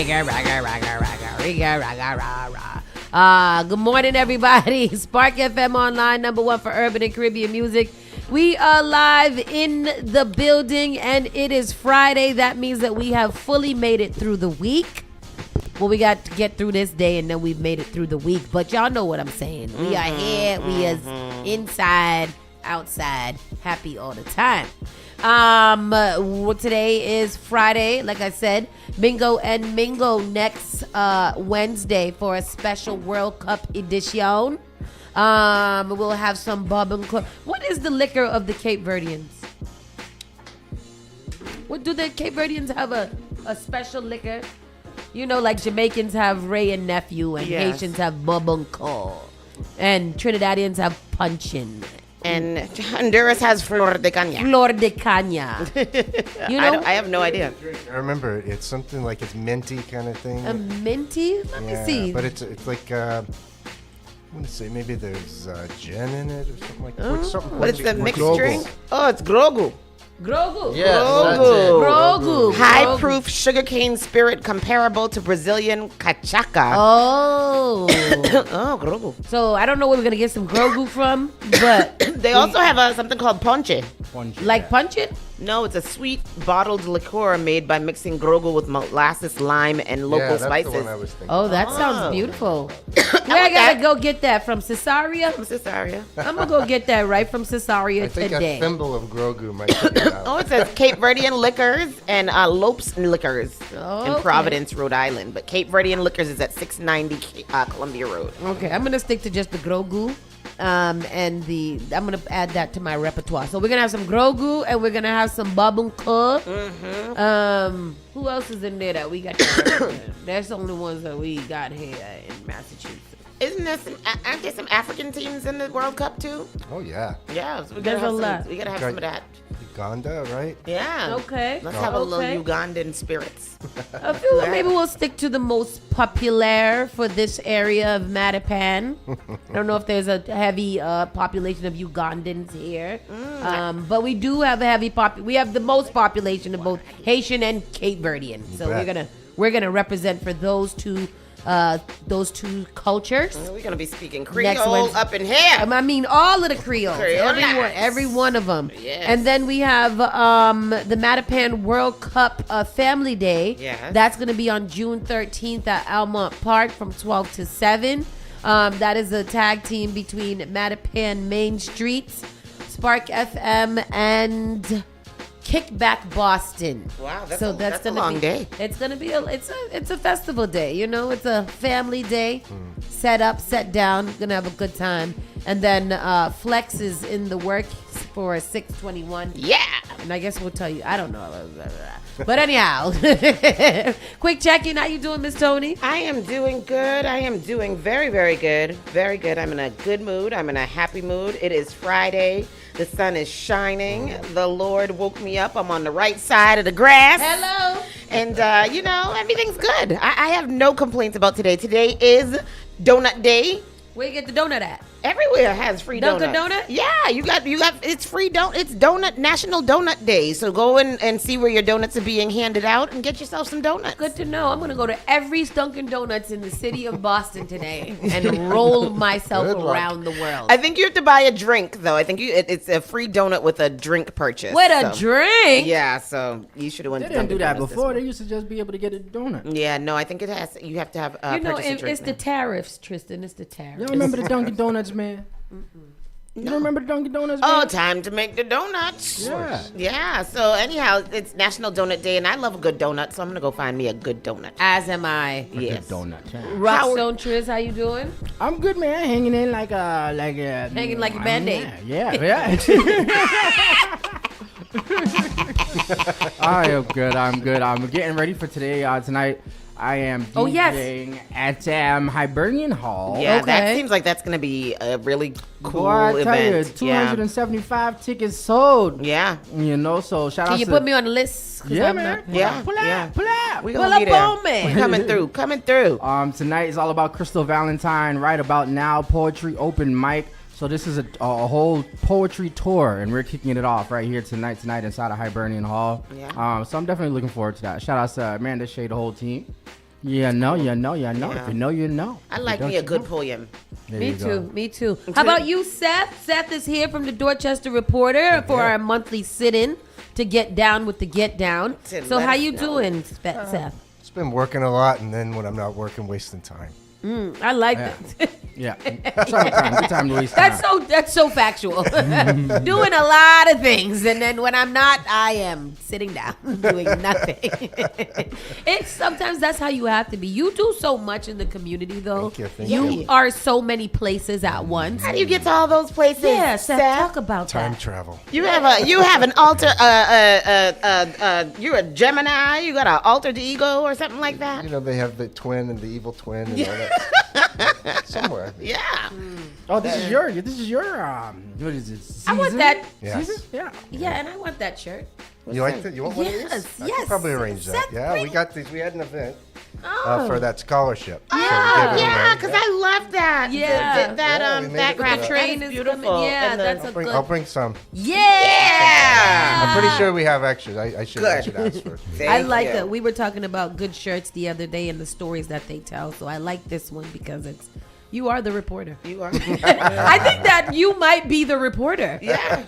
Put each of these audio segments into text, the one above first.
Good morning, everybody. Spark FM Online, #1 for urban and Caribbean music. We are live in the building, and it is Friday. That means that we have fully made it through the week. Well, we got to get through this day, and then we've made it through the week. But y'all know what I'm saying. We are here. We are inside, outside, happy all the time. Today is Friday, like I said. Bingo and Mingo next Wednesday for a special World Cup edition. We'll have some bub and club. What is the liquor of the Cape Verdeans? What do the Cape Verdeans have a special liquor? You know, like Jamaicans have Ray and Nephew, and Haitians have bub and co, and Trinidadians have punchin'. And Honduras has Flor de Caña. Flor de Caña. You know? I have no idea. I remember it's something like it's minty kind of thing. A minty? Let me see. But it's like I want to say maybe there's gin in it or something like that. But it's a mixed drink. Oh, it's Grogu. Grogu. Yeah, Grogu. High-proof sugarcane spirit comparable to Brazilian cachaca. Oh. Oh, Grogu. So I don't know where we're going to get some Grogu from, but... They also have something called ponche. Like punch it? No, it's a sweet bottled liqueur made by mixing Grogu with molasses, lime, and local spices. The one I was thinking. Oh, that sounds beautiful. Where I gotta go get that from? Caesarea? From Caesarea. I'm gonna go get that right from Caesarea I think today. a thimble of Grogu might take it out. Oh, it says Cape Verdean Liquors and Lopes Liquors Okay. in Providence, Rhode Island. But Cape Verdean Liquors is at 690 Columbia Road. Okay, I'm gonna stick to just the Grogu. I'm gonna add that to my repertoire. So we're gonna have some Grogu and we're gonna have some Babunko. Who else is in there that we got? That's the only ones that we got here in Massachusetts. Aren't there some African teams in the World Cup too? Oh yeah. Yeah, so we There's a lot. We gotta have some of that. Uganda, right? Yeah. Okay. Let's have a little Ugandan spirits. I feel like maybe we'll stick to the most popular for this area of Mattapan. I don't know if there's a heavy population of Ugandans here, but we do have a heavy we have the most population of both Haitian and Cape Verdean. So we're gonna represent for those two cultures. We're gonna be speaking Creole up in here. I mean, all of the Creoles, every one of them. Yes. And then we have the Mattapan World Cup Family Day. Yes. That's going to be on June 13th at Almont Park from 12 to 7. That is a tag team between Mattapan Main Streets, Spark FM, and Kickback Boston. Wow, that's gonna a long be, day. It's gonna be it's a festival day. You know, it's a family day. Set up, set down. Gonna have a good time. And then Flex is in the works for 621. Yeah. And I guess we'll tell you. I don't know. But anyhow, quick check-in. How you doing, Miss Tony? I am doing good. I am doing very, very good. Very good. I'm in a good mood. I'm in a happy mood. It is Friday. The sun is shining. The Lord woke me up. I'm on the right side of the grass. Hello. And, everything's good. I have no complaints about today. Today is Donut Day. Where you get the donut at? Everywhere has free Dunkin' donuts. Donut? Yeah, you got it's free it's National Donut Day. So go in and see where your donuts are being handed out and get yourself some donuts. Good to know. I'm going to go to every Dunkin' Donuts in the city of Boston today and roll myself around the world. I think you have to buy a drink though. I think it's a free donut with a drink purchase. With a drink? Yeah, so you should have went They to didn't do that Donuts before. They used to just be able to get a donut. Yeah, no, I think you have to have purchase a drink it's the now. tariffs, Tristan. It's the tariffs. Y'all remember the Dunkin' Donuts, man? You don't remember the Dunkin' Donuts, man? Oh, time to make the donuts. Yeah. Yeah, so anyhow, it's National Donut Day, and I love a good donut, so I'm going to go find me a good donut. As am I. Yes. Good donut. Yeah. Rockstone Tris, how you doing? I'm good, man. Hanging in like a Hanging like a Band-Aid. Yeah. I am good. I'm good. I'm getting ready for today. Tonight, I am DJing at Hibernian Hall. Yeah, Okay. that seems like that's going to be a really cool Boy, I tell event. you, 275 tickets sold. Yeah. You know, so shout out Can to... you put me on the list? Yeah, man. Yeah. Pull Yeah. out. Pull out. We Pull gonna be up there. on me. Coming through. Tonight is all about Crystal Valentine. Right about now, poetry open mic. So this is a whole poetry tour, and we're kicking it off right here tonight inside of Hibernian Hall. Yeah. So I'm definitely looking forward to that. Shout out to Amanda Shea, the whole team. You know. If you know, you know. I If you like don't, me a you good don't. poem. There Me you go. too. Me too. How about you, Seth? Seth is here from the Dorchester Reporter for our monthly sit-in to get down with the get down. To So let how us you know. doing, Seth? It's been working a lot, and then when I'm not working, wasting time. I like Yeah. that. Yeah. Summertime. Good time to waste time. That's so factual. Doing a lot of things, and then when I'm not, I am sitting down doing nothing. It's sometimes that's how you have to be. You do so much in the community, though. Thank you you. are so many places at once. How do you get to all those places? Yeah, Seth, talk about Time that. travel. You have an alter you're a Gemini. You got an altered ego or something like that. You know, they have the twin and the evil twin and all that. Somewhere. Yeah. Oh, this is your what is it? I want season? that. Yes. Season? Yeah. Yeah, and I want that shirt. You like that? You want one of these? Yes, I yes. could probably arrange that. Seth, Yeah, bring- we got these. We had an event Oh. for that scholarship. So we Yeah. gave it Yeah, away. because I love that. Yeah. That we made that it graphic. with train That is beautiful. coming. Yeah, And the- that's a good. I'll bring some. Yeah. I'm pretty sure we have extras. I should Good. ask first. I like you. that. We were talking about good shirts the other day and the stories that they tell. So I like this one because it's you are the reporter. You are. I think that you might be the reporter. Yeah.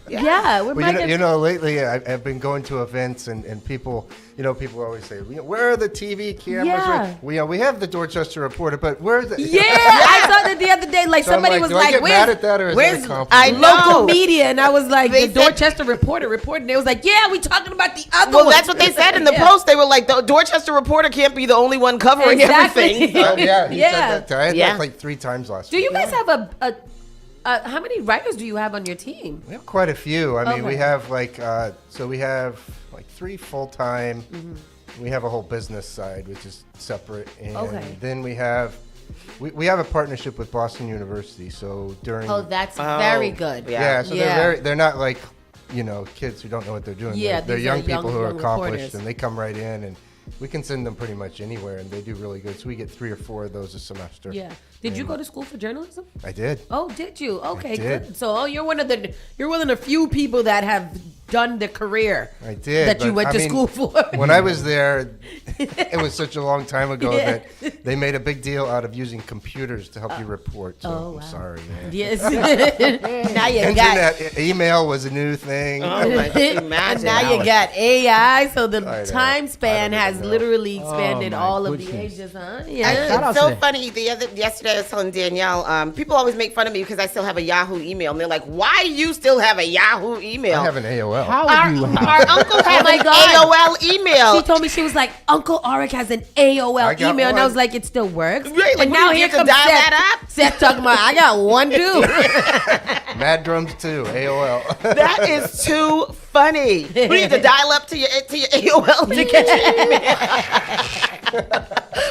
Yeah, we Well, might you know, lately I've been going to events and people, people always say, where are the TV cameras? Yeah. We have the Dorchester Reporter, but where's the... Yeah, I saw that the other day. Like So I'm somebody like, was do I like, get "Where's mad at that or is that a where's compliment?" I local know. media?" And I was like, They "The said- Dorchester Reporter reporting." They was like, "Yeah, we talking about the other Well, one." that's what they said in the Yeah. post. They were like, the Dorchester Reporter can't be the only one covering Exactly. everything. Oh, yeah, he Yeah. said that. I had Yeah. that like 3 times last Do week. you guys have a how many writers do you have on your team? We have quite a few. I mean, Okay. we have we have like 3 full-time. We have a whole business side, which is separate. And Okay. then we have a partnership with Boston University. So during... Oh, that's very good. Yeah, so they're not like, kids who don't know what they're doing. Yeah, they're these young are people who are young accomplished, reporters. and they come right in, and we can send them pretty much anywhere, and they do really good. So we get 3 or 4 of those a semester. Yeah. Did you go to school for journalism? I did. Oh, did you? Okay, did. good. So, you're one of the few people that have done the career I did. that you but, went I to mean, school for. When I was there, it was such a long time ago Yeah. that they made a big deal out of using computers to help you report. So oh, I'm wow. sorry, man. Yes. Now you got. Internet, email was a new thing. Oh, my And imagine. now you got AI, so the I know. time span I don't has even know. literally expanded my all of the goodness. ages, huh? I- Yeah. Shout out it's so to- funny. Yesterday I was telling Danielle, people always make fun of me because I still have a Yahoo email, and they're like, "Why do you still have a Yahoo email?" I have an AOL. How our, would you our have? uncle has my an God. AOL email. She told me, she was like, Uncle Auric has an AOL I got email. And I one. was like, it still works. Right, like, and what now do you here get to comes dial Seth. that up? Seth talking about, I got one too. Mad Drums too, AOL. That is too funny. We need to dial up to your AOL to get your email.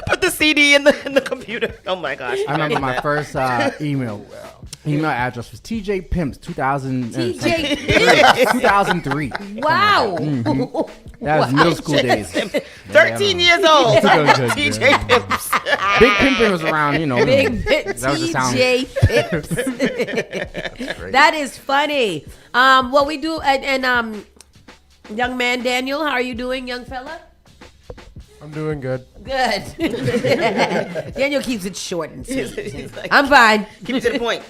Put the CD in the computer. Oh my gosh! I remember my first email address was TJ Pimps 2000. TJ 2003. Wow. That was middle school days. 13 years old. Good, TJ Pimps. Big Pimpin' was around, Big Pit That was the sound. TJ Pips. Great. That is funny. What we do, and young man Daniel, how are you doing, young fella? I'm doing good. Good. Daniel keeps it short and sweet. He's like, I'm fine. keep it to the point.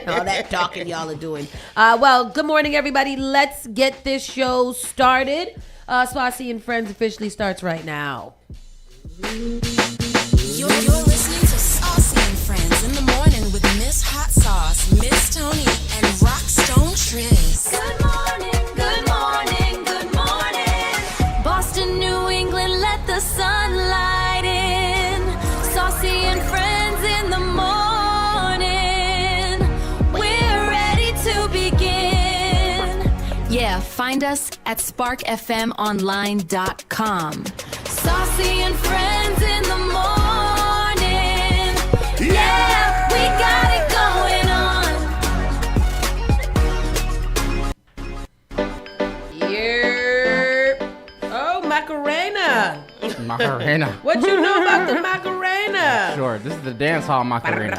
All that talking y'all are doing. Well, good morning, everybody. Let's get this show started. Saucy and Friends officially starts right now. You're listening to Saucy and Friends in the morning with Miss Hot Sauce, Miss Tony, and Rockstone Triz. Good morning, good morning, good morning. Boston, New England, let the sunlight in. Saucy and Friends in the morning. We're ready to begin. Yeah, find us at sparkfmonline.com. Saucy and Friends in the morning. Yeah, we got it going on. Yeah. Oh, Macarena. Macarena. What you know about the Macarena? Sure, this is the dance hall Macarena.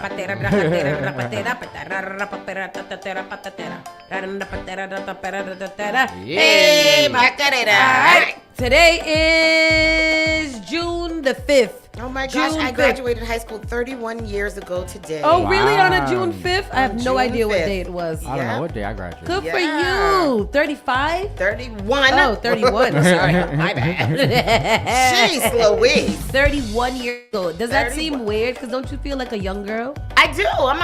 Hey, Macarena. Today is June the 5th. Oh my gosh, June I 5th. graduated high school 31 years ago today. Oh, really? On a Wow. June 5th? I have On no June idea what 5th. day it was. I don't Yeah. know what day I graduated. Good for Yeah. you. 35? 31. Oh, 31. Sorry. My bad. Jeez Louise. 31 years old. Does that 31. seem weird? Because don't you feel like a young girl? I do. I'm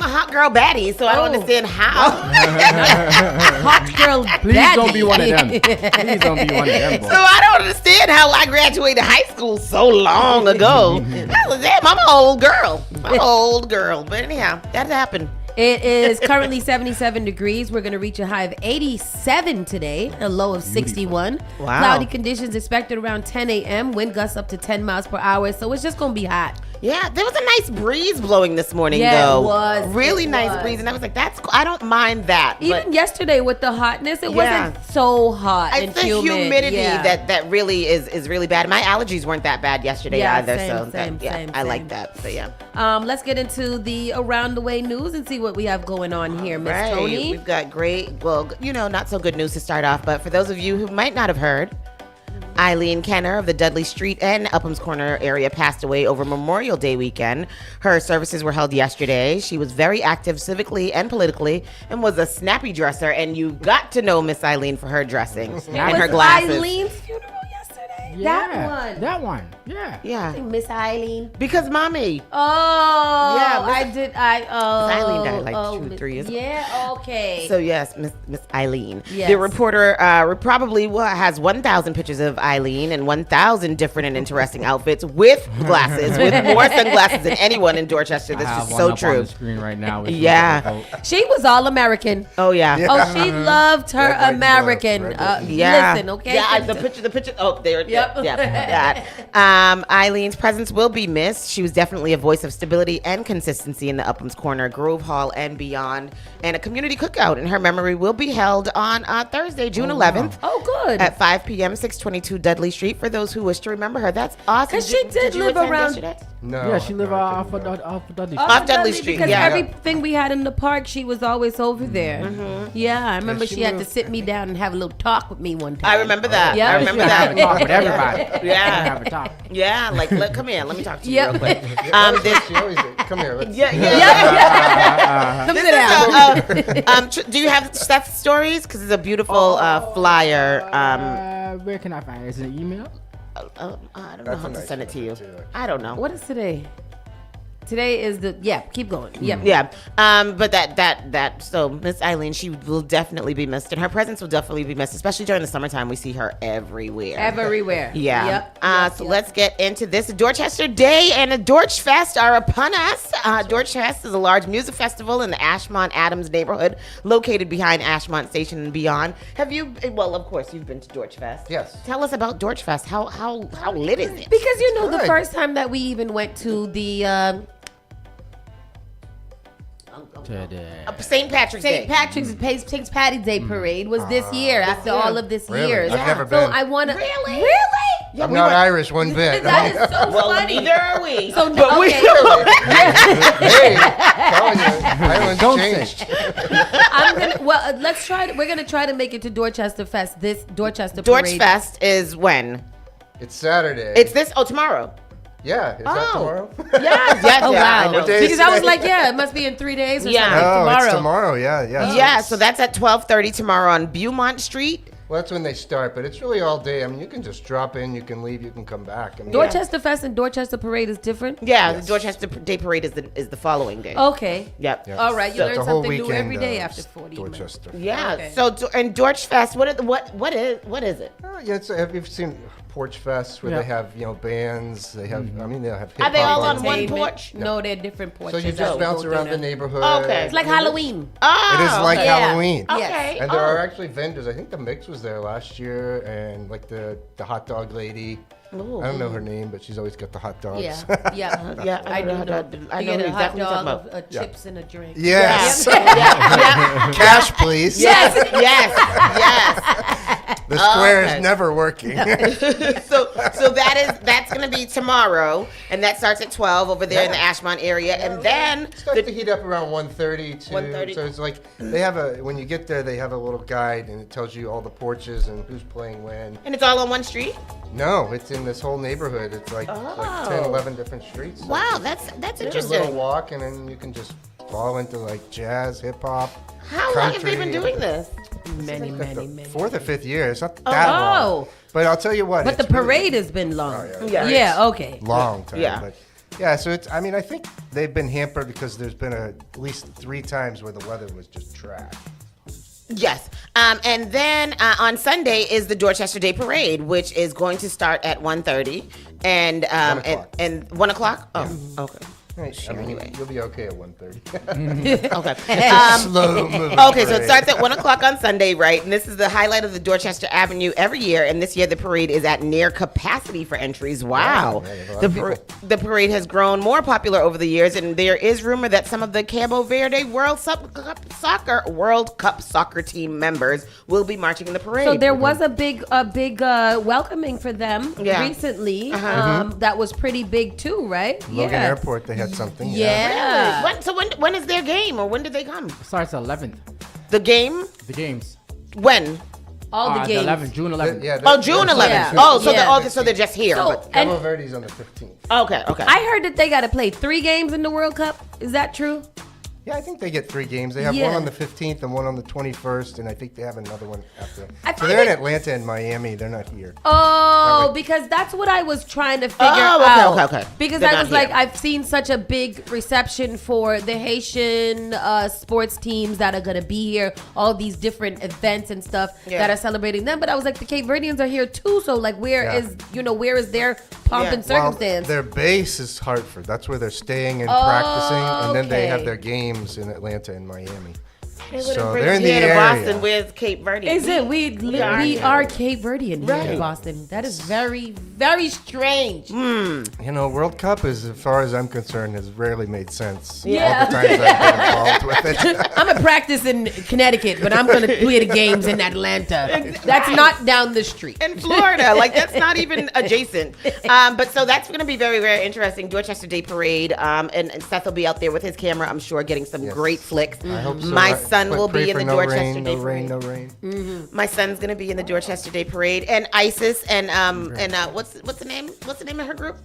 a hot girl baddie, so I don't Oh. understand how. Hot girl Please don't be baddie. one of them. Please don't be one of them, So boy. I don't understand how I graduated high school so long ago. I was damn, I'm an old girl. I'm an old girl. But anyhow, that happened. It is currently 77 degrees. We're going to reach a high of 87 today, a low of 61. Wow. Cloudy conditions expected around 10 a.m. Wind gusts up to 10 miles per hour. So it's just going to be hot. Yeah, there was a nice breeze blowing this morning, Yeah, it though. was. Really It nice was. breeze. And I was like, that's cool. I don't mind that. Even but yesterday with the hotness, it Yeah. wasn't so hot and it's the humid. humidity Yeah. that really is really bad. My allergies weren't that bad yesterday Yeah, either. same, So same, that, yeah, same, I same. like that. So yeah. Let's get into the around the way news and see what we have going on here, Miss Right. Tony. We've got great, well, not so good news to start off, but for those of you who might not have heard, Eileen Kenner of the Dudley Street and Upham's Corner area passed away over Memorial Day weekend. Her services were held yesterday. She was very active civically and politically and was a snappy dresser. And you got to know Miss Eileen for her dressing and her Was glasses. Eileen's funeral yesterday? Yeah, That one. That one. Yeah. Yeah. Miss Eileen. Because mommy. Oh, Yeah, I did. Eileen died like oh, 2-3 years ago. Yeah, okay. So yes, Miss Eileen. Yes. The reporter probably has 1,000 pictures of Eileen in 1,000 different and interesting outfits with glasses, with more sunglasses than anyone in Dorchester. I This have is one so up on true. the screen right now. with Yeah. the vote. She was all American. Oh yeah. Oh, she loved her Red, white, and American. blue. Red, white, and blue. Yeah. Listen, okay. Yeah, the picture. Oh, there. Yep. Yeah. That. Eileen's presence will be missed. She was definitely a voice of stability and consistency in the Upham's Corner, Grove Hall, and beyond. And a community cookout in her memory will be held on Thursday, June 11th. Oh, good. At 5 p.m., 622 Dudley Street. For those who wish to remember her, that's awesome. 'Cause she did you live attend around- yesterday? No. Yeah, she lived no, I off didn't of know. Dudley Off Street. Off Dudley Street, Because yeah. everything we had in the park, she was always over there. Yeah, I remember she she had to moved- sit me down and have a little talk with me one time. I remember that. Yeah. I remember Have that. a talk with everybody. Yeah. Have a talk. Yeah, like, come here. Let me talk to you Yep. real quick. She always did. Come here. Let's Come This sit is down. do you have Seth's stories? Because it's a beautiful flyer. Where can I find it? Is it an email? I don't know That's how a to nice send it to one, you. too. I don't know. What is today? Today is keep going. Yep. Yeah, but so Miss Eileen, she will definitely be missed, and her presence will definitely be missed, especially during the summertime. We see her everywhere. Everywhere. Yeah. Yep. So let's get into this. Dorchester Day and the Dorch Fest are upon us. Dorch Fest is a large music festival in the Ashmont Adams neighborhood, located behind Ashmont Station and beyond. Have you? Well, of course, you've been to Dorch Fest. Yes. Tell us about Dorch Fest. How lit is it? Because the Good. first time that we even went to the Today. St. Patrick's Day. St. Patrick's St. Patty's Day parade was this year after all of this Really? years. I've never So been. I want to Really? Really? I'm not Irish one bit. That is so Well, funny. neither are we. So but we okay. Hey, telling you, Ireland's Don't changed. We're gonna try to make it to Dorchester Fest. This Dorchester Dorch parade. Fest is when? It's Saturday. It's this. Oh, tomorrow. Yeah, is that Oh. tomorrow? Yes. Oh yeah, I wow! know. What day is Because I was today? like, yeah, it must be in 3 days or Yeah. something. Oh, Tomorrow. it's tomorrow. Yeah. Yeah, so that's at 12:30 tomorrow on Beaumont Street. Well, that's when they start, but it's really all day. I mean, you can just drop in, you can leave, you can come back. I mean, Dorchester Fest and Dorchester Parade is different. Yeah, Yes. the Dorchester Day Parade is the following day. Okay. Yep. Yeah. All right, you So learn it's a whole something new weekend, every day after 40 Dorchester. Yeah. Okay. So and Dorch Fest, what is it? Yeah, have you seen Porch Fest where Yeah. they have bands? They have I mean they'll have hip Are they all hop on one bands. Entertainment. porch? No, they're different So porches. you that just we bounce go around through the now. neighborhood. Okay. It's like Halloween. Oh, It is like okay. Halloween. Okay. And there are actually vendors. I think the Mix was there last year, and like the hot dog lady. Ooh. I don't know her name, but she's always got the hot dogs. Yeah, yeah, Yeah, I do know. I You know get a hot exactly what you're dog, talking of chips, and a drink. Yes. Yeah. Cash, please. Yes. Yes. The square Okay. is never working. So that's gonna be tomorrow, and that starts at 12 over there in the Ashmont area, and then It starts to heat up around 1:30 to 1:30. So it's like they have when you get there, they have a little guide and it tells you all the porches and who's playing when. and it's all on one street. No, it's in this whole neighborhood. It's like 10, Oh. 11 different streets. So Wow, that's it's a little interesting. walk, and then you can just fall into like jazz, hip hop. How long have they been doing this? Many, Like the many. fourth or fifth year. It's not that long. Oh. But I'll tell you what. But the it's really parade has been long. Yeah. Yeah, okay. long time. Yeah. But yeah, so it's. I mean, I think they've been hampered because there's been at least 3 times where the weather was just trash. Yes. And then on Sunday is the Dorchester Day Parade, which is going to start at 1:30 and o'clock. and 1 o'clock. Oh, okay. Right. I mean, Anyway. you'll be okay at 1:30. Okay. Slow moving. Okay, so it parade. starts at 1 o'clock on Sunday, right? And this is the highlight of the Dorchester Avenue every year. And this year, the parade is at near capacity for entries. Wow. Yeah, there's a lot The, of people. the parade has grown more popular over the years, and there is rumor that some of the Cabo Verde World Cup soccer team members will be marching in the parade. So there was a big welcoming for them Yeah. recently. Uh-huh. That was pretty big too, right? Logan Airport, they had something. Yeah. When is their game, or when did they come? It starts 11th. The game? The games. When? All the games. 11th, June 11th. Yeah. Oh, June 11th. Yeah. Oh, so Yeah. so they're just here. So, but- Cabo and Verde's on the 15th. okay. I heard that they got to play 3 games in the World Cup. Is that true? Yeah, I think they get 3 games. They have Yeah. one on the 15th and one on the 21st, and I think they have another one after. I So find they're in it- Atlanta and Miami. They're not here. Oh, Right. because that's what I was trying to figure Oh, out. okay. Because They're I not was like, here. I've seen such a big reception for the Haitian sports teams that are going to be here, all these different events and stuff Yeah. that are celebrating them. But I was like, the Cape Verdeans are here too. So like, where Yeah. is their pomp Yeah. and circumstance? Well, their base is Hartford. That's where they're staying and practicing, and then they have okay. their games in Atlanta and Miami. They So bring they're in it the here to area. Boston. Where's Cape Verde? Is it? We are are here. Cape Verdean here in Right. Boston. That is very, very strange. You know, World Cup is, as far as I'm concerned, has rarely made sense. Yeah. All the times I've been involved with it. I'm gonna practice in Connecticut, but I'm gonna play the games in Atlanta. That's not down the street. in Florida. Like, that's not even adjacent. But so that's going to be very, very interesting. Dorchester Day Parade. And Seth will be out there with his camera, I'm sure, getting some Yes. great flicks. I hope so. My Right. son But will pray be in for the no Dorchester rain, Day no Parade. rain, no rain. My son's going to be in the Dorchester Day Parade. And Isis and what's the name? What's the name of her group?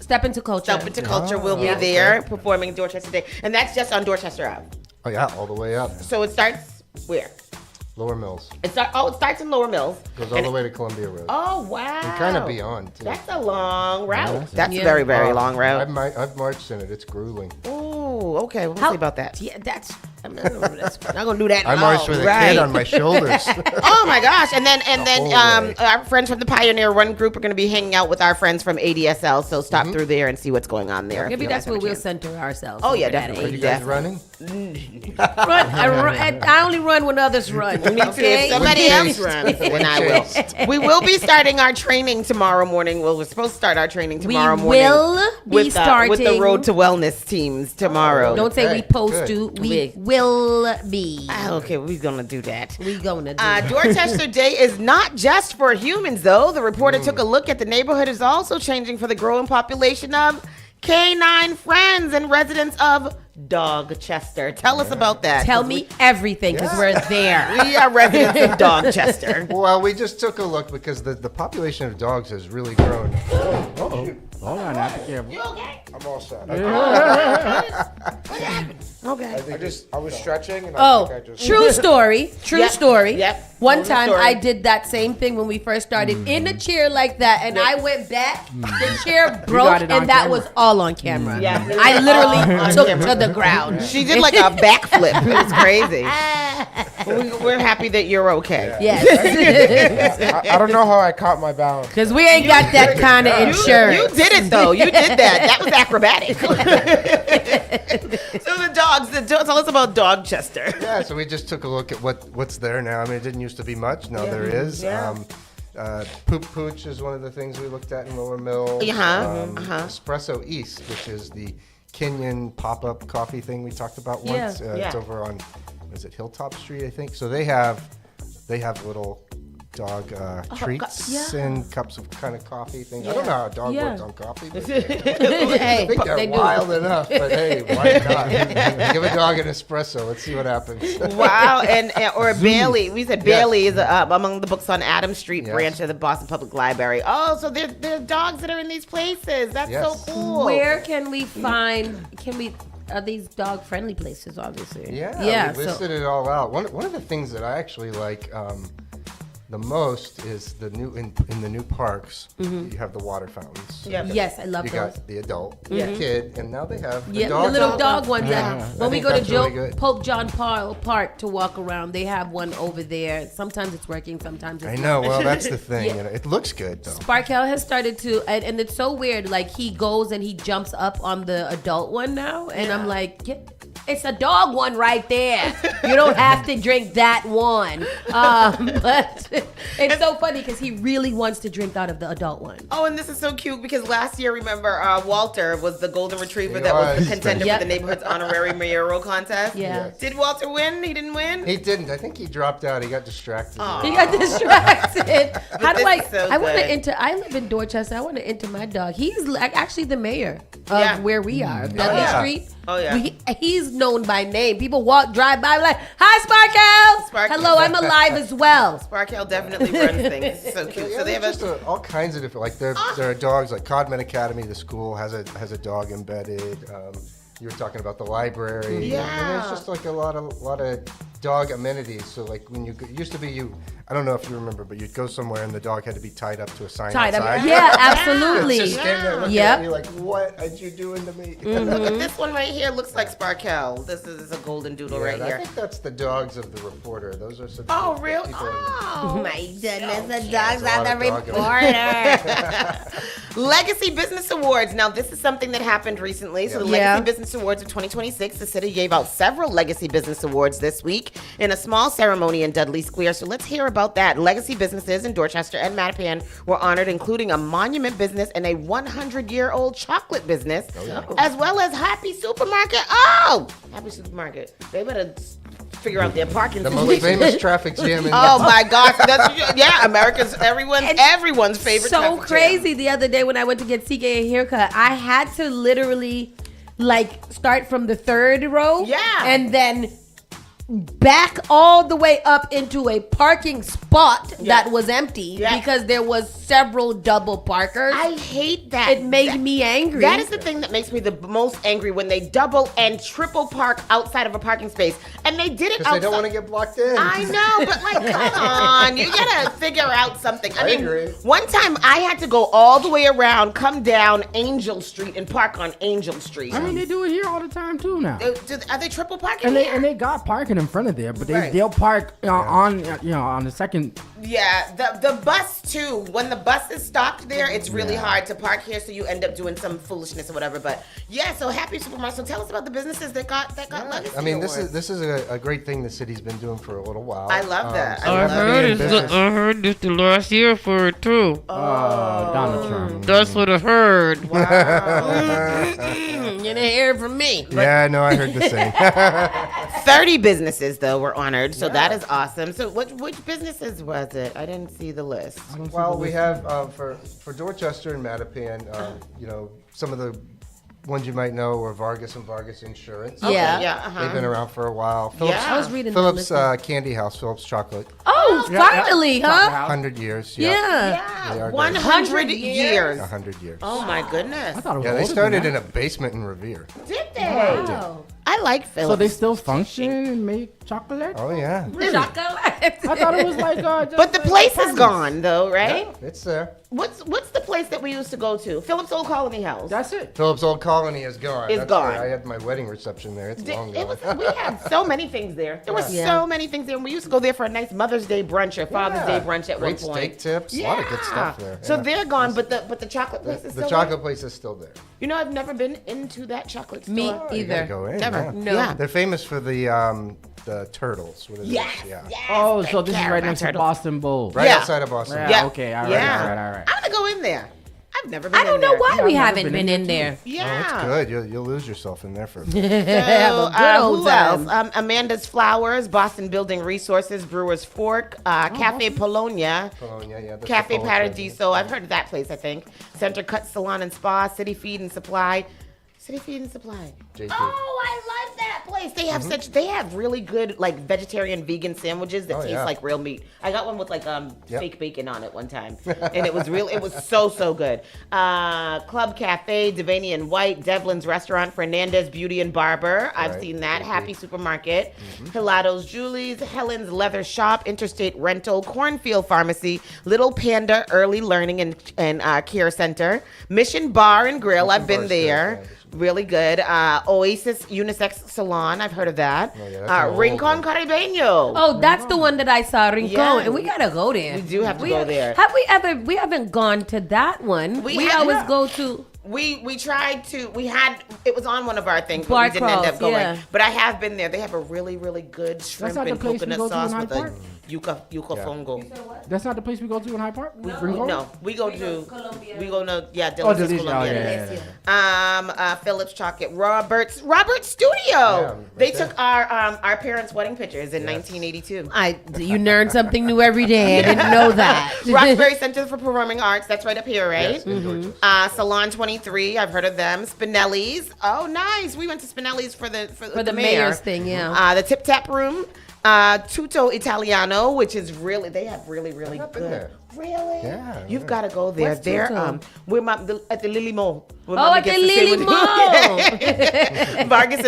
Step into culture. Jump into Culture will be Yeah. there performing Dorchester Day. And that's just on Dorchester Ave. Oh, yeah, all the way up. So it starts where? Lower Mills. It starts in Lower Mills. Goes all And the way to Columbia Road. Oh, wow. And kind of beyond, too. That's a long route. That's Yeah. a very, very Oh, long route. I've marched in it. It's grueling. Ooh, okay. We'll How- see about that. Yeah, I'm not gonna do that. I marched with a kid on my shoulders. Oh my gosh! And then whole way. our friends from the Pioneer Run group are going to be hanging out with our friends from ADSL. So stop through there and see what's going on there. Maybe if you that's guys where have a we'll chance. center ourselves. Oh, yeah, over that definitely. Are you age. guys Yeah. running? I only run when others run. Me too. Okay? If somebody When else chased. runs, then When I will. chased. We will be starting our training tomorrow morning. Well, we're supposed to start our training tomorrow morning. will be with the starting. Road to Wellness teams tomorrow. Don't say we Okay, post good. to. We will be. Okay, we're gonna do that. We gonna do. Dorchester Day is not just for humans, though. The reporter took a look at the neighborhood is also changing for the growing population of canine friends and residents of Dogchester. Tell us about that. Tell me everything because we're there. We are residents of Dogchester. Well, we just took a look because the population of dogs has really grown. Hold on now. Be careful. You okay? I'm all set. Okay. I was stretching and Oh, I think I just. true story. True Yep, story. yep. One True time story. I did that same thing when we first started in a chair like that, and I went back. The chair broke, got it on and that camera. was all on camera. Yeah. I literally On took camera. to the ground. She did like a backflip. It was crazy. We're happy that you're okay. Yes, I don't know how I caught my balance. because we ain't got that kind of insurance. You did it though. You did that. That was acrobatic. So the dogs. Tell us about Dogchester. Yeah, so we just took a look at what's there now. I mean, it didn't used to be much. Now there is. Yeah. Poop Pooch is one of the things we looked at in Lower Mill. Espresso East, which is the Kenyan pop-up coffee thing we talked about Yeah, once. yeah. It's over on, is it Hilltop Street, I think? So they have little dog treats yeah. and cups of kind of coffee things. I don't know how a dog works on coffee. But I Hey, think they they're do. wild enough, but hey, why not? Give a dog an espresso. Let's see what happens. Wow, or Bailey. We said Bailey is among the books on Adams Street branch of the Boston Public Library. Oh, so there are dogs that are in these places. That's so cool. Where can we find? Are these dog-friendly places? Obviously. Yeah. We listed it all out. One of the things that I actually like the most is the new in the new parks. You have the water fountains. Yeah. Yes, I love You those. got the adult, the kid, and now they have the Yeah, dog. the little dog ones. Yeah. When I we think go to that's really good. Pope John Paul Park to walk around, they have one over there. Sometimes it's working, sometimes it's I not. know. Well, that's the thing. Yeah. You know, it looks good though. Sparkell has started to, and it's so weird. Like he goes and he jumps up on the adult one now, and I'm like, it's a dog one right there. You don't have to drink that one. But it's so funny because he really wants to drink out of the adult one. Oh, and this is so cute because last year, remember, Walter was the golden retriever He that was the was. contender Yep. for the neighborhood's honorary mayoral contest. Yeah. Did Walter win? He didn't win? He didn't. I think he dropped out. He got distracted. He got distracted. How do this I? is so I want to good. enter. I live in Dorchester. I want to enter my dog. He's like actually the mayor of where we are, Dudley yeah. Street. Oh, yeah. He's known by name. People drive by like, "Hi, Sparkell. Sparkell. Hello, I'm alive as well." Sparkell definitely runs things. It's so cute. Yeah, So they there's have just all kinds of different. Like there are dogs. Like Codman Academy, the school has a dog embedded. You were talking about the library. Yeah. And there's just like a lot of dog amenities. So like when used to be I don't know if you remember, but you'd go somewhere and the dog had to be tied up to a sign Tied outside. up. Yeah, absolutely. Just stand there looking Yep. at me like, what are you doing to me? Look at this one right here. Looks like Sparkell. This is a golden doodle right I here. think that's the dogs of the reporter. Those are some. Oh, real? people in the- Oh, my goodness. The There's dogs a are lot the of dog reporter. Legacy Business Awards. Now, this is something that happened recently. So, the Yeah. Legacy Business Awards of 2026, the city gave out several Legacy Business Awards this week in a small ceremony in Dudley Square. So, let's hear about that. Legacy businesses in Dorchester and Mattapan were honored, including a monument business and a 100-year-old chocolate business, as well as Happy Supermarket. Oh, Happy Supermarket. They better figure out their parking The situation. most famous traffic jam in Oh my gosh, that's everyone's favorite. So traffic jam. crazy. The other day when I went to get CK a haircut, I had to literally like start from the third row, and then back all the way up into a parking spot that was empty because there was several double parkers. I hate that. It made me angry. That is the thing that makes me the most angry, when they double and triple park outside of a parking space, and they did it Because outside. they don't want to get blocked in. I know, but like, come on, you gotta figure out something. I mean, agree. one time I had to go all the way around, come down Angel Street, and park on Angel Street. I mean, they do it here all the time too now. Are they triple parking? And here? they got parking in front of there, but Right. they'll park on the second. Yeah, the bus too. When the bus is stopped there, it's really hard to park here, so you end up doing some foolishness or whatever. But yeah, so Happy Supermarket. So tell us about the businesses that got legacy I mean, awards. this is a great thing the city's been doing for a little while. I love that. so I that love being it. business- I heard this the last year for it too. Donald Trump. That's what I heard. You didn't hear it from me. Yeah, no, I heard the same. 30 businesses though were honored, so that is awesome. So which businesses was it? I didn't see the list. Well, we have for Dorchester and Mattapan, some of the ones you might know were Vargas and Vargas Insurance. Yeah. Yeah, uh-huh. They've been around for a while. Phillips, Yeah. I was reading Phillips the list. Candy House, Phillips Chocolate, Oh, finally, huh? 100 years. Yeah. They Yeah, are 100 great. years. 100 years. Oh my goodness. I thought it was Yeah, they older than started that. in a basement in Revere. Did they? Wow. I like Phillips. So they still function and make chocolate? Oh yeah, Chocolate. I thought it was like. Just But the like place is apartments. gone though, right? it's there. What's the place that we used to go to? Phillips Old Colony House. That's it. Phillips Old Colony is gone. It's That's gone. where I had my wedding reception there. It's long It was, gone. we had so many things there. There were Yeah. so many things there. And we used to go there for a nice Mother's Day brunch or Father's Day brunch at Great one point. steak tips. A lot of good stuff there. So yeah. they're gone, but the chocolate place is The still chocolate there. place is still there. You know, I've never been into that chocolate store. Me Oh, you gotta either. go in. Never. yeah. No. Yeah. They're famous for the turtles. What is Yes. it? Yeah. Yes. Oh, the so this is right caramel next to turtles. Boston Bowl. Right Yeah. outside of Boston. Yeah, Yeah. okay, all right, Yeah. all right. I'm gonna go in there. I've never been I don't in know there. why Yeah, we I've haven't never been been in there. Yeah. Oh, it's good. You'll lose yourself in there for a bit. Have a good old Who time. else? Amanda's Flowers, Boston Building Resources, Brewer's Fork, Cafe Polonia, Bologna, yeah. that's Cafe the Polish Paradiso. I've heard of that place, I think. Center Cut Salon and Spa, City Feed and Supply. City Feed and Supply. JP. Oh, I love that place. They have they have really good like vegetarian vegan sandwiches that Oh, taste yeah. like real meat. I got one with like Yep. fake bacon on it one time. And it was so good. Club Cafe, Devaney and White, Devlin's Restaurant, Fernandez Beauty and Barber. I've Right, seen that. JP. Happy Supermarket. Hilato's Julie's, Helen's Leather Shop, Interstate Rental, Cornfield Pharmacy, Little Panda Early Learning and Care Center, Mission Bar and Grill. I've been Bar's good, there. yeah. Really good. Oasis Unisex Salon. I've heard of that. Oh, yeah, that's an old Rincon one. Caribeño. Oh, that's the one that I saw, Rincon, Yeah. and we gotta go there. We do have to go there. Have we ever? We haven't gone to that one. We We have- always yeah. go to. We tried to. We had it was on one of our things, but Bar we didn't end up crawls, going. yeah. But I have been there. They have a really good shrimp not the and place we coconut go to sauce in with Hyde a Park? yuca fongo. That's not the place we go to in Hyde Park? Rincon? No, we go to Colombia. Delicious Delicious. Colombia. Oh, yeah. Phillips Chocolate, Robert's Studio. right They there. took our parents' wedding pictures in 1982. You learn something new every day. I didn't know that. Roxbury Center for Performing Arts. That's right up here, right? Yes, in Georgia. Salon 23. I've heard of them. Spinelli's. Oh, nice. We went to Spinelli's for the mayor's thing, yeah. The Tip Tap Room. Tutto Italiano, which is really they have really I've been good. there. Really? Yeah, You've yeah. got to go there. Where's They're Tutto? at the Lily Mall. Oh, at the Lily Mall.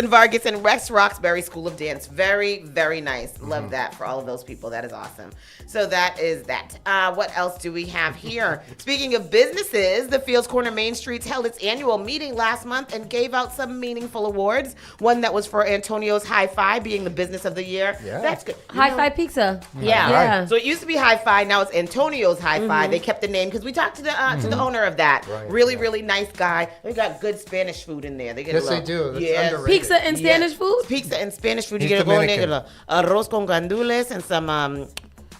Vargas and Rex Roxbury School of Dance. Very, very nice. Love that for all of those people. That is awesome. So that is that. What else do we have here? Speaking of businesses, the Fields Corner Main Streets held its annual meeting last month and gave out some meaningful awards. One that was for Antonio's Hi-Fi being the business of the year. Yeah. That's good. You High know- Five Pizza. yeah. Yeah. So it used to be Hi-Fi. Now it's Antonio's Hi-Fi. They kept the name because we talked to the owner of that. Right, Really nice guy. They got good Spanish food in there. They get Yes, a they lot- do. That's Yes. underrated. Pizza and Spanish food. Pizza and Spanish food. You He's get to go in there, Dominican. get a arroz con gandules and some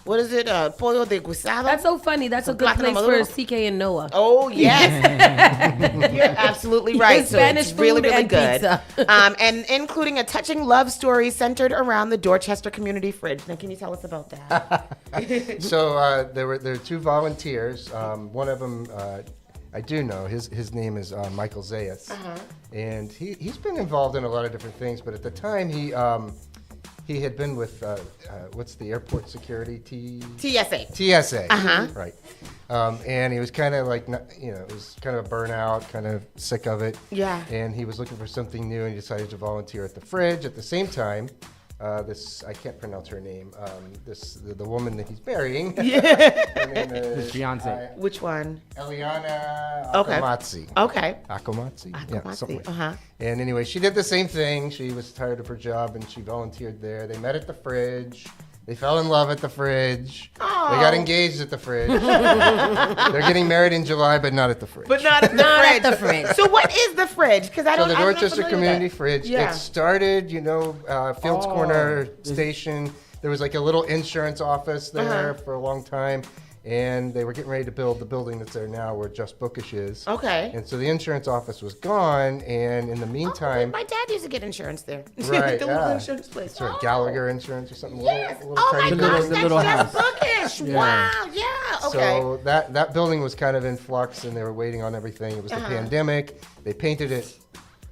what is it? Pollo de guisado. That's so funny. That's a good Plátano place maduro. for CK and Noah. Oh yes, you're absolutely right. So Spanish it's really, food really and good. pizza. And including a touching love story centered around the Dorchester Community Fridge. Now, can you tell us about that? So there were two volunteers. One of them I do know. His name is Michael Zayas, and he's been involved in a lot of different things. But at the time, he had been with what's the airport security TSA. TSA. Uh-huh. Right. And he was kind of like, it was kind of a burnout, kind of sick of it. Yeah. And he was looking for something new, and he decided to volunteer at the fridge. At the same time, this I can't pronounce her name. The woman that he's marrying. Her name is, His fiance. Which one? Eliana Okay. Akamatsi. Okay. Akamatsi? Yeah, something like that. Uh-huh. And anyway, she did the same thing. She was tired of her job, and she volunteered there. They met at the fridge. They fell in love at the fridge. Oh. They got engaged at the fridge. They're getting married in July, but not at the fridge. But not at the Not fridge. at the fridge. So what is the fridge? Because I So don't. the I'm not Dorchester familiar with Community that. Fridge, Yeah. it started, Fields Oh. Corner Station. There was like a little insurance office there Uh-huh. for a long time. And they were getting ready to build the building that's there now where Just Bookish is. Okay. And so the insurance office was gone. And in the meantime, My dad used to get insurance there. Right, the little yeah. insurance place. sort of Gallagher Insurance or something. Yes. Little Oh my tiny gosh, building. The that's little just house. bookish. Yeah. Wow. Yeah. Okay. So that building was kind of in flux, and they were waiting on everything. It was the pandemic. They painted it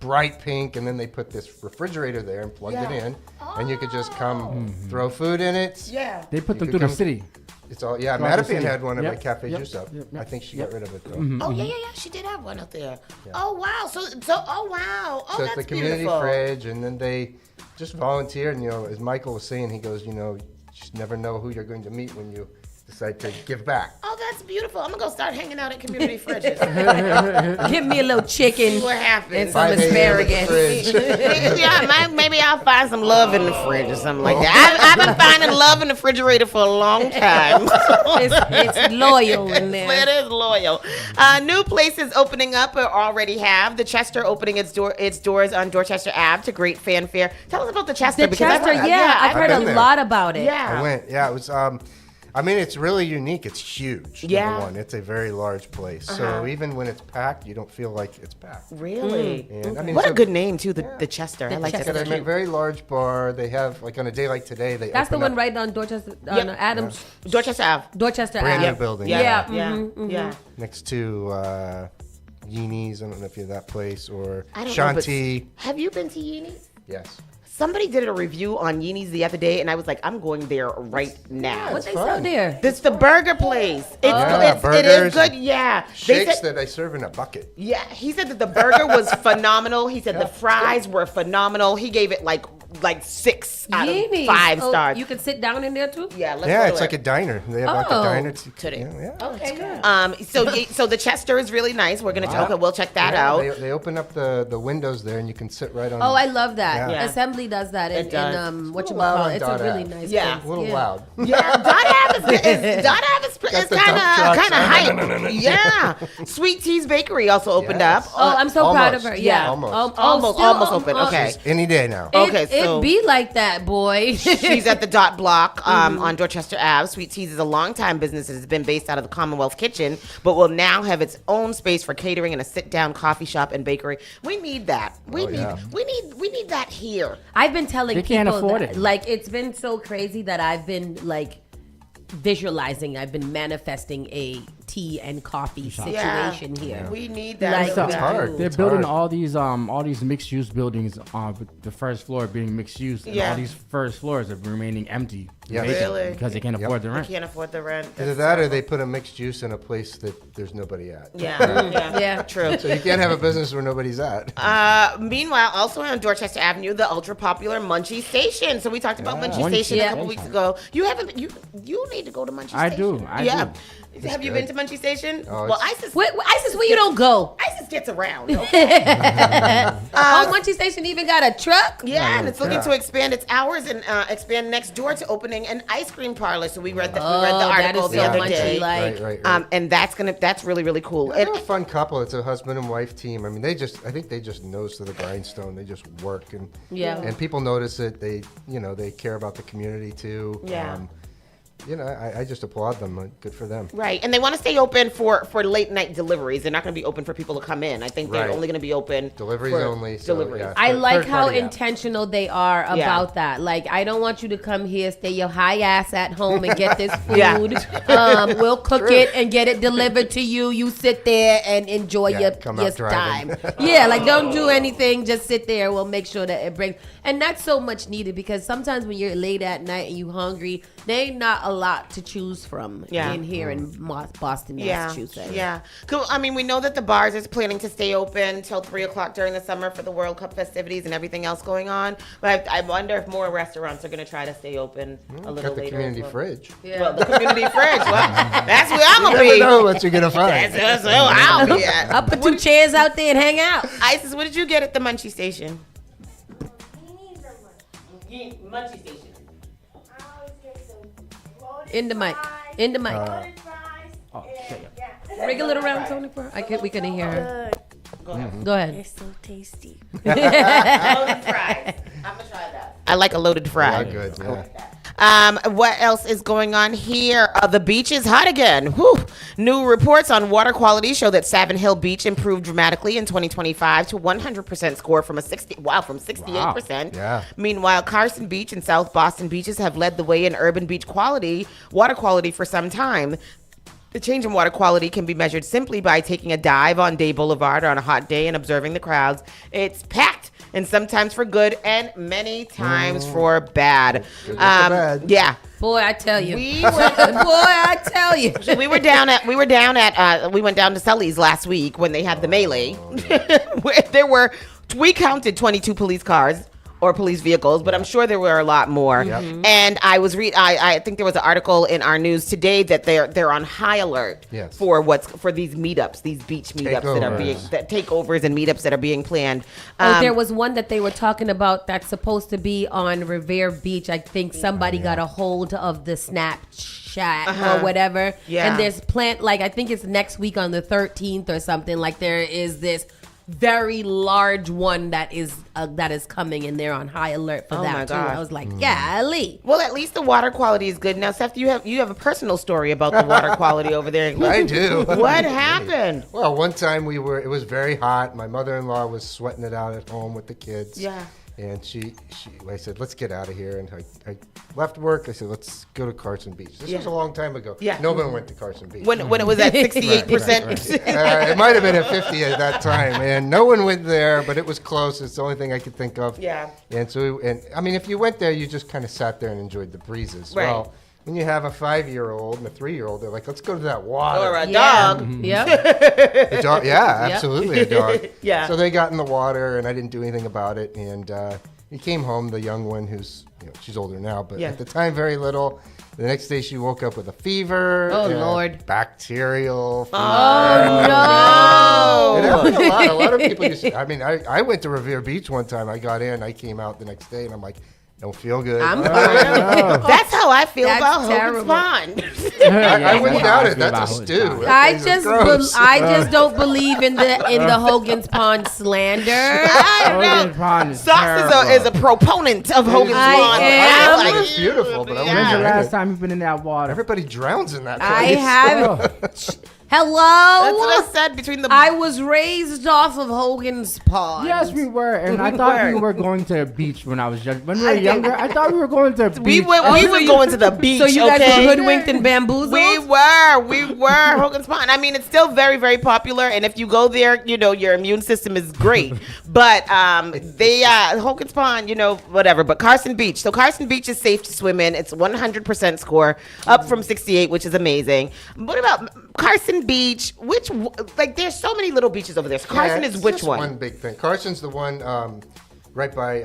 bright pink, and then they put this refrigerator there and plugged it Yeah. in, and you could just come throw food in it. yeah. They put them You through could the city. It's all yeah. Throughout the Mattapian city. had one Yep, at Cafe yep, Juice Up. yep, I yep, think she yep. got rid of it though. Oh yeah. She did have one up there. Oh wow. So oh wow. Oh So that's it's the community beautiful. fridge, and then they just volunteered. And as Michael was saying, he goes, you just never know who you're going to meet when you decide to give back. Oh, that's beautiful. I'm gonna go start hanging out at community fridges. Give me a little chicken See what happens. and some 5 a.m. at the asparagus. fridge. Yeah, maybe I'll find some love in the fridge or something like that. I've been finding love in the refrigerator for a long time. It's loyal in It there. is loyal. New places opening up or already have. The Chester opening its doors on Dorchester Ave to great fanfare. Tell us about the Chester. The because I've Chester, heard- yeah, I've heard been a there. lot about it. Yeah. I went. Yeah, it was. I mean, it's really unique. It's huge. Yeah. Number one, it's a very large place. So even when it's packed, you don't feel like it's packed. Really? And I mean, What it's a good name too, the Chester. I like Chester. that. It's a very large bar. They have, like, on a day like today, they That's the open one up right on Dorchester, Yep. on Adams, Dorchester Ave. Dorchester brand Ave. new building. Yeah. Yeah. Next to Yeenies. I don't know if you're that place or I don't know, but Shanti. have you been to Yeenies? Yes. Somebody did a review on Yeenies the other day, and I was like, I'm going there right now. What they fun. sell there? It's the burger place. It's, Yeah, it is burgers, good. Yeah. They Shakes said, that I serve in a bucket. yeah, he said that the burger was phenomenal. He said the fries were phenomenal. He gave it like 6 out of Yeenies. 5 Oh, stars. you can sit down in there too? Yeah, let's Yeah, go it's to like it. a diner. They have like Oh. a diner. Today. Yeah. Okay, good. So the Chester is really nice. We're gonna okay, we'll check that Yeah, out. They open up the windows there, and you can sit right on. Oh, I love that. Yeah. Assembly does that in, It does. what you Loud call on it. It's a Dot really Ave. nice Yeah. place. a little loud. Yeah, Dot Ave is Got the kind dump trucks. of hype. Yeah, Sweet Tea's Bakery also opened Yes. up. Oh, I'm so proud of Almost. her. Yeah, Yeah. almost. Almost open. Okay. Any day now. Okay, so- it be like that, boy. She's at the Dot Block on Dorchester Ave. Sweet Tea's is a longtime business that has been based out of the Commonwealth Kitchen, but will now have its own space for catering and a sit-down coffee shop and bakery. We need that. We need that here. I've been telling They can't people afford that, it. like, it's been so crazy that I've been like visualizing, I've been manifesting a tea and coffee situation here. We need that. Like, We It's do. hard. They're It's building hard. all these mixed use buildings, with the first floor being mixed use, and Yeah. all these first floors are remaining empty, Yeah. vacant, Really? because they can't Yep. afford the rent. Can't afford the rent. Either that or they put a mixed juice in a place that there's nobody at. Yeah. Yeah. True. So you can't have a business where nobody's at. Meanwhile, also on Dorchester Avenue, the ultra popular Munchie Station. So we talked about Munchie Munchie Station a couple Station. weeks ago. You haven't. You need to go to Munchie I Station. do, I yeah. do. Have you been to Munchie Station? Oh, well, it's- ISIS. ISIS, where you don't go? ISIS gets around. Okay? Oh, Munchie Station even got a truck? Yeah, and it's looking Yeah. to expand its hours and expand next door to opening an ice cream parlor. So we read the Oh, article that is the so other Munchie day. like. Right. And that's really really cool. They're And a fun couple. It's a husband and wife team. I mean, I think they just nose to the grindstone. They just work and Yeah. and people notice it. They they care about the community too. Yeah. I just applaud them. Good for them. right, and they want to stay open for late night deliveries. They're not going to be open for people to come in. I think they're Right. only going to be open Deliveries for only. So, deliveries. yeah. I Third like how party app. intentional they are about that. Like, I don't want you to come here, stay your high ass at home and get this food. Yeah. We'll cook it and get it delivered to you. You sit there and enjoy Yeah, your come out time. driving. Yeah, like don't do anything. Just sit there. We'll make sure that it brings. And that's so much needed because sometimes when you're late at night and you hungry, there ain't not a lot to choose from in here in Boston, Massachusetts. Yeah. Cool. I mean, we know that the bars is planning to stay open till 3:00 during the summer for the World Cup festivities and everything else going on. But I wonder if more restaurants are going to try to stay open a little Got the later. community as well. fridge. Yeah. Well, the community fridge. Well, that's where I'm You gonna never be. know what you're gonna find. That's where I'll be at. I'll put 2 chairs out there and hang out. Isis, what did you get at the Munchie Station? Munchie Station. In the mic. In the mic. Oh, shit. Wriggle it around, Tony. We couldn't hear her. Go ahead. It's so tasty. Loaded fries. I'm gonna try that. I like a loaded fry. Yeah, good. Yeah. What else is going on here? The beach is hot again. Whew. New reports on water quality show that Savin Hill Beach improved dramatically in 2025 to 100% score from 68%. Yeah. Meanwhile, Carson Beach and South Boston beaches have led the way in urban beach water quality for some time. The change in water quality can be measured simply by taking a dive on Day Boulevard on a hot day and observing the crowds. It's packed, and sometimes for good and many times for bad. Good with the bad. Yeah. Boy, I tell you. We Boy, I tell you. we went down to Sully's last week when they had the melee. Where we counted 22 police cars or police vehicles, but I'm sure there were a lot more. Yep. And I was I think there was an article in our news today that they're on high alert Yes. for these meetups, these beach meetups takeovers and meetups that are being planned. There was one that they were talking about that's supposed to be on Revere Beach. I think somebody got a hold of the Snapchat or whatever. Yeah. And there's I think it's next week on the 13th or something. Like there is this very large one that is coming, and they're on high alert for Oh that my too. God. I was like, golly. Well, at least the water quality is good. Now, Seth, you have a personal story about the water quality over there. I do. What happened? Well, one time it was very hot. My mother-in-law was sweating it out at home with the kids. Yeah. And I said, let's get out of here. And I left work. I said, let's go to Carson Beach. This was a long time ago. Yeah. No one went to Carson Beach. When it was at 68%. It might have been at 50 at that time. And no one went there, but it was close. It's the only thing I could think of. Yeah. And so, I mean, if you went there, you just kind of sat there and enjoyed the breezes. Right. Well, when you have a 5-year-old and a 3-year-old, they're like, let's go to that water. Or a Yeah. dog. Yep. A dog, yeah, absolutely a dog. Yeah. So they got in the water, and I didn't do anything about it. And he came home, the young one, who's she's older now, but Yeah. at the time very little. The next day she woke up with a fever. Oh, Lord. Bacterial fever. Oh, It no. happened a lot. A lot of people used to. I mean, I went to Revere Beach one time. I got in. I came out the next day, and I'm like, don't feel good. I'm That's how I feel That's about terrible. Hogan's Pond. I wouldn't doubt it. That's That's how a I feel about stew. it. That I place is just, gross. I just don't believe in the Hogan's Pond slander. Hogan's Pond is Sauce terrible. is a proponent of Hogan's I Pond. am. I think it's beautiful, but I When's the wouldn't last drink it. time you've been in that water? Everybody drowns in that place. I have. That's Hello. what I said between the. I was raised off of Hogan's Pond. Yes, we were, and I thought we were going to a beach when I was young. When we were younger, I thought we were going to a beach. we were going to the beach. So you guys okay? were hoodwinked and bamboozled? We were Hogan's Pond. I mean, it's still very, very popular, and if you go there, your immune system is great. But Hogan's Pond, whatever. But Carson Beach. So Carson Beach is safe to swim in. It's 100% score, up from 68, which is amazing. What about Carson Beach? There's so many little beaches over there. So Carson Yeah, is it's which just one? One big thing. Carson's the one right by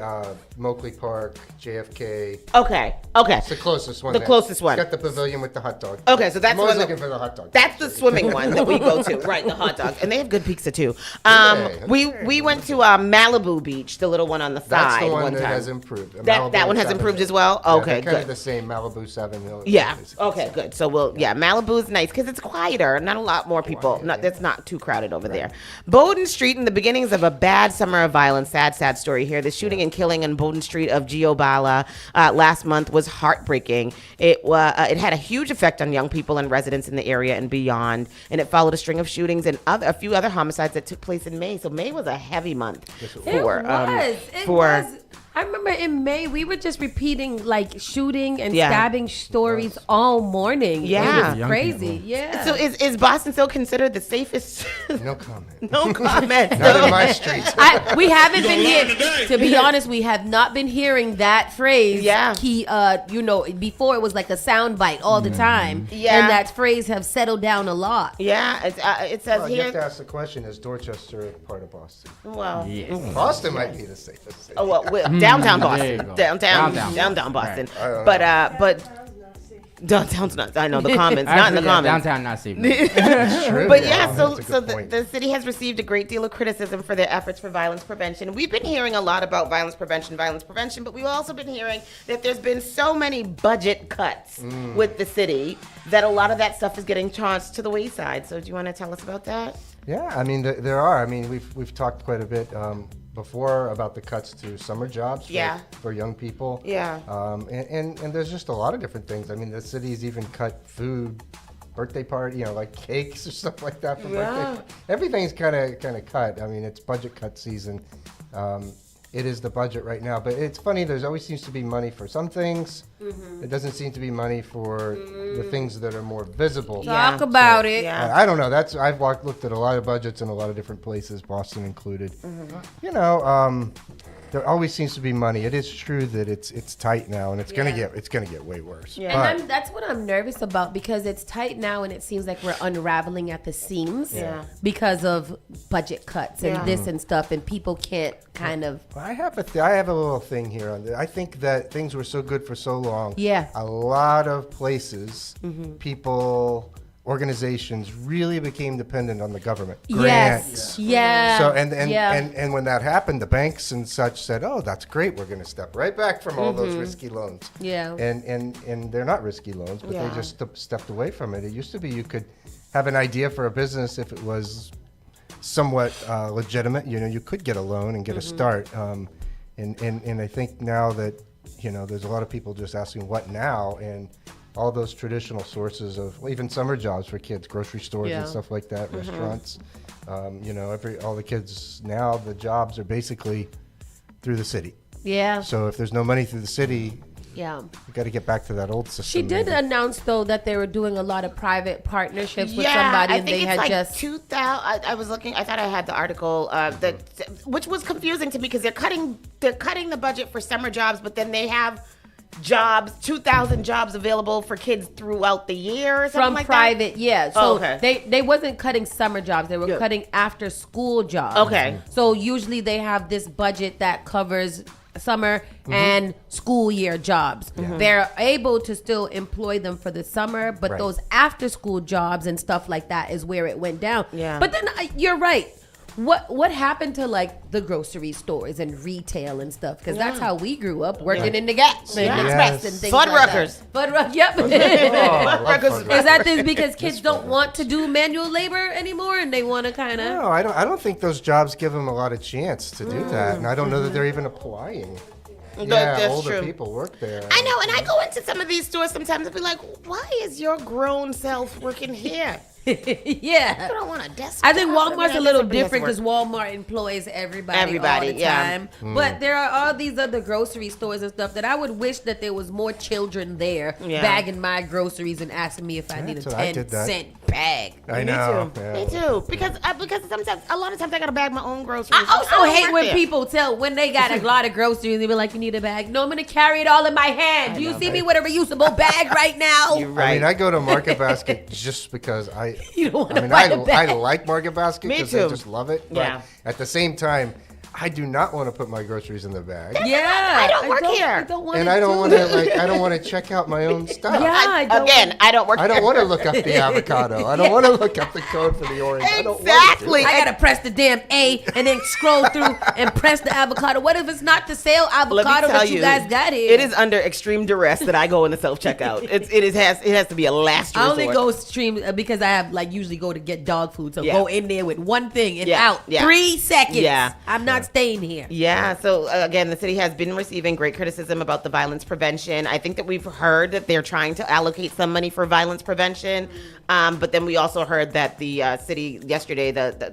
Moakley Park, JFK. Okay. It's the closest one. The there. closest one. It's got the pavilion with the hot dog. Okay, so that's I'm always one looking for the hot dog. That's the swimming one that we go to, right? The hot dog, and they have good pizza too. Yeah. We went to Malibu Beach, the little one on the That's side. the one that time. has improved. That one has improved as well. Okay, kind of good. the same Malibu 7. Yeah. Okay, good. So Malibu is nice because it's quieter. Not a lot more people. It's not too crowded over there. Bowdoin Street and the beginnings of a bad summer of violence. Sad story here. The shooting and killing on Bowdoin Street of Gio Bala last month was heartbreaking. It had a huge effect on young people and residents in the area and beyond, and it followed a string of shootings and a few other homicides that took place in May. So May was a heavy month It was. I remember in May we were just repeating like shooting and stabbing stories all morning. Yeah. It was crazy. Yeah. So is Boston still considered the safest? No comment. No comment. Not in my streets. We haven't been here. To be honest, we have not been hearing that phrase. Yeah. Before it was like a sound bite all the time. Yeah. And that phrase have settled down a lot. Yeah, it says Well, you have to here. ask the question: is Dorchester part of Boston? Well, Boston might be the safest city. oh well, downtown There you Boston, go. downtown Boston. But downtown's not. I know the Commons, not in the Actually, Commons. Downtown, not safe. It's true. But yeah, that's a so good point. the city has received a great deal of criticism for their efforts for violence prevention. We've been hearing a lot about violence prevention, but we've also been hearing that there's been so many budget cuts with the city that a lot of that stuff is getting tossed to the wayside. So do you want to tell us about that? Yeah, I mean, there are. I mean, we've talked quite a bit before about the cuts to summer jobs for young people. Yeah. And there's just a lot of different things. I mean, the city's even cut food, birthday party, like cakes or stuff like that for birthday. Everything's kind of cut. I mean, it's budget cut season. It is the budget right now, but it's funny. There's always seems to be money for some things. It doesn't seem to be money for the things that are more visible. Talk about it. Yeah. I don't know. I've looked at a lot of budgets in a lot of different places, Boston included. There always seems to be money. It is true that it's tight now, and it's gonna get way worse. Yeah. And that's what I'm nervous about because it's tight now and it seems like we're unraveling at the seams because of budget cuts and this and stuff, and people can't kind of. I have a little thing here on this. I think that things were so good for so long. Yeah. A lot of places, people, organizations really became dependent on the government. Grants. Yes. Yeah. So and when that happened, the banks and such said, "Oh, that's great. We're going to step right back from all those risky loans." Yeah. And they're not risky loans, but they just stepped away from it. It used to be you could have an idea for a business if it was somewhat legitimate. You know, you could get a loan and get a start. And I think now that, you know, there's a lot of people just asking what now, and all those traditional sources of even summer jobs for kids, grocery stores and stuff like that, restaurants. You know, all the kids now, the jobs are basically through the city. Yeah. So if there's no money through the city, Yeah. you got to get back to that old system. She did maybe. announce, though, that they were doing a lot of private partnerships with Yeah, somebody, I and think they it's had like just 2000. I was looking. I thought I had the article, which was confusing to me because they're cutting the budget for summer jobs, but then they have jobs, 2,000 jobs available for kids throughout the year or something from like private. Yeah. So okay. they wasn't cutting summer jobs. They were cutting after school jobs. Okay. So usually they have this budget that covers summer and school year jobs. They're able to still employ them for the summer, but Right. those after school jobs and stuff like that is where it went down. Yeah. But then you're right. What happened to like the grocery stores and retail and stuff? Because that's how we grew up, working in the Gap and Yeah. Express Yes. and things Fuddruckers. like that. Yep. Oh, I love Fuddruckers. Is that this because kids don't want to do manual labor anymore and they want to kind of? No, I don't think those jobs give them a lot of chance to do that, and I don't know that they're even applying. That's older true. people work there. I know, and I go into some of these stores sometimes and be like, "Why is your grown self working here? Yeah. You don't want a desk." I think job? Walmart's I a guess little somebody has to different because work. Walmart employs everybody Everybody, all the yeah. time. But there are all these other grocery stores and stuff that I would wish that there was more children there Yeah. bagging my groceries and asking me if I need a That's what I 10 did that. cent bag. I know. Me too. yeah. Me too. Because sometimes, a lot of times, I gotta bag my own groceries. I also don't hate work when there. people when they got a lot of groceries, they be like, "You need a bag." No, I'm gonna carry it all in my hand. Do you see me with a reusable bag right now? You're I right. mean, I go to Market Basket just because I. You don't want to I mean, buy a bag. I like Market Basket Me because I too. just love it. But Yeah. at the same time, I do not want to put my groceries in the bag, Yeah, I don't work here. I don't want and to I don't do want to that. I don't want to check out my own stuff. Yeah, I don't Again, I don't work I don't here. want to look up the avocado. I don't want to look up the code for the orange. I don't want to. Exactly. I gotta press the damn A and then scroll through and press the avocado. What if it's not the sale Let me avocado tell that you guys got here? It is under extreme duress that I go in the self checkout. It has to be a last I resort. only go stream because I have usually go to get dog food. So Yeah. go in there with one thing and Yeah, out. yeah. 3 seconds. Yeah. I'm not staying here. Yeah, so again, the city has been receiving great criticism about the violence prevention. I think that we've heard that they're trying to allocate some money for violence prevention, but then we also heard that the city yesterday,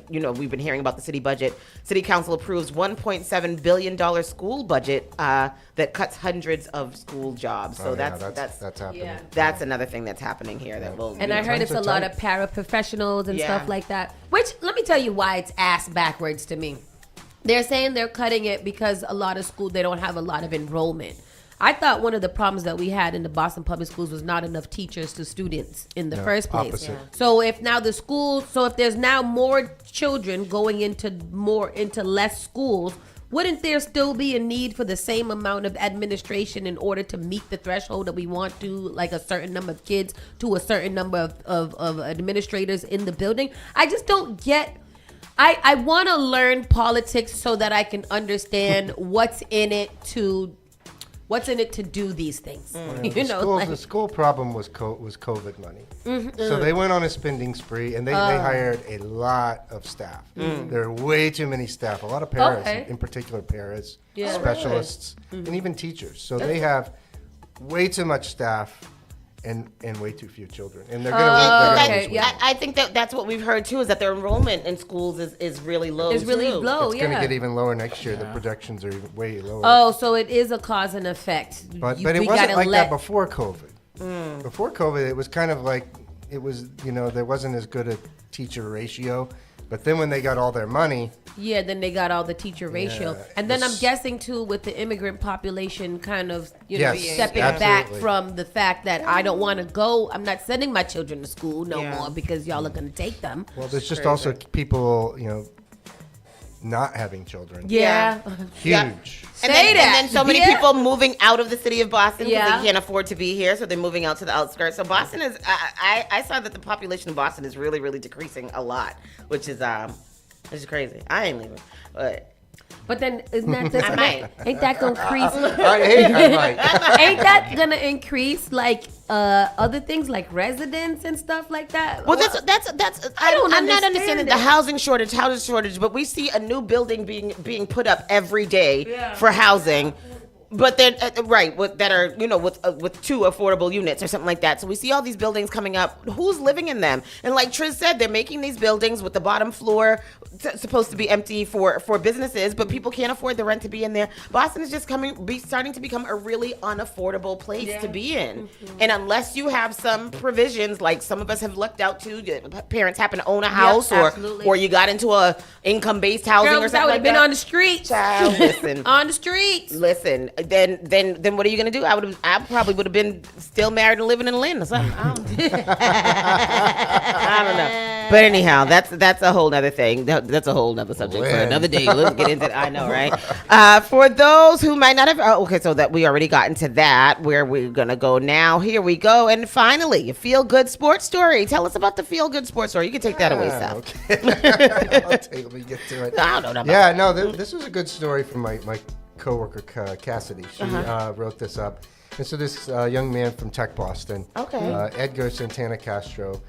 we've been hearing about the city budget. City council approves $1.7 billion school budget that cuts hundreds of school jobs. So Oh, yeah, that's happening. Yeah. that's another thing that's happening here that will. And I heard it's a Times are lot tight. of paraprofessionals and Yeah. stuff like that. Which, let me tell you why it's ass backwards to me. They're saying they're cutting it because a lot of school, they don't have a lot of enrollment. I thought one of the problems that we had in the Boston public schools was not enough teachers to students in the No, first place. opposite. Yeah. So if now if there's now more children going into less schools, wouldn't there still be a need for the same amount of administration in order to meet the threshold that we want to, like a certain number of kids to a certain number of administrators in the building? I just don't get. I want to learn politics so that I can understand what's in it to do these things. The school problem was COVID money. So they went on a spending spree, and they hired a lot of staff. There are way too many staff. A lot of paras, Okay. in particular paras, Yeah. specialists, and even teachers. So they have way too much staff and way too few children. And they're going okay, to yeah. I think that's what we've heard too, is that their enrollment in schools is really low. It's really too. low, It's going to yeah. get even lower next year. The projections are even way lower. Oh, so it is a cause and effect. But We it wasn't gotta like let- that before COVID. Before COVID, it was kind of like it was, there wasn't as good a teacher ratio. But then when they got all their money, Yeah, then they got all the teacher ratio. And then I'm this- guessing too with the immigrant population kind of, Yes, stepping absolutely. back from the fact that I don't want to go. I'm not sending my children to school no Yeah. more because y'all are going to take them. well, there's just also people, not having children. Yeah. Huge. And Say then, that. and then so many Yeah. people moving out of the city of Boston because Yeah. they can't afford to be here, so they're moving out to the outskirts. So Boston is, I saw that the population of Boston is really, really decreasing a lot, which is crazy. I ain't leaving, but But then isn't that I might. ain't that gonna increase? I might. Ain't that gonna increase like other things like residents and stuff like that? Well, that's. I don't I'm not understand understanding it. the housing shortage, but we see a new building being put up every day for housing. But then, that are with 2 affordable units or something like that. So we see all these buildings coming up. Who's living in them? And like Triz said, they're making these buildings with the bottom floor supposed to be empty for businesses, but people can't afford the rent to be in there. Boston is just starting to become a really unaffordable place to be in. Mm-hmm. And unless you have some provisions, like some of us have looked out to, parents happen to own a house, or you got into a income-based housing or something like that. Been on the streets. Child, listen. On the streets. Listen. Then what are you gonna do? I probably would have been still married and living in Lynn or something. I don't know. But anyhow, that's a whole other thing. That's a whole other subject for another day. Let's get into it. I know, right? For those who might not have, so that we already got into that. Where we're gonna go now? Here we go. And finally, a feel-good sports story. Tell us about the feel-good sports story. You can take that away, Sal. Okay. Let me get to it. I don't know. Yeah, no, this was a good story from my coworker Cassidy. She wrote this up. And so this young man from Tech Boston, Edgar Santana Castro,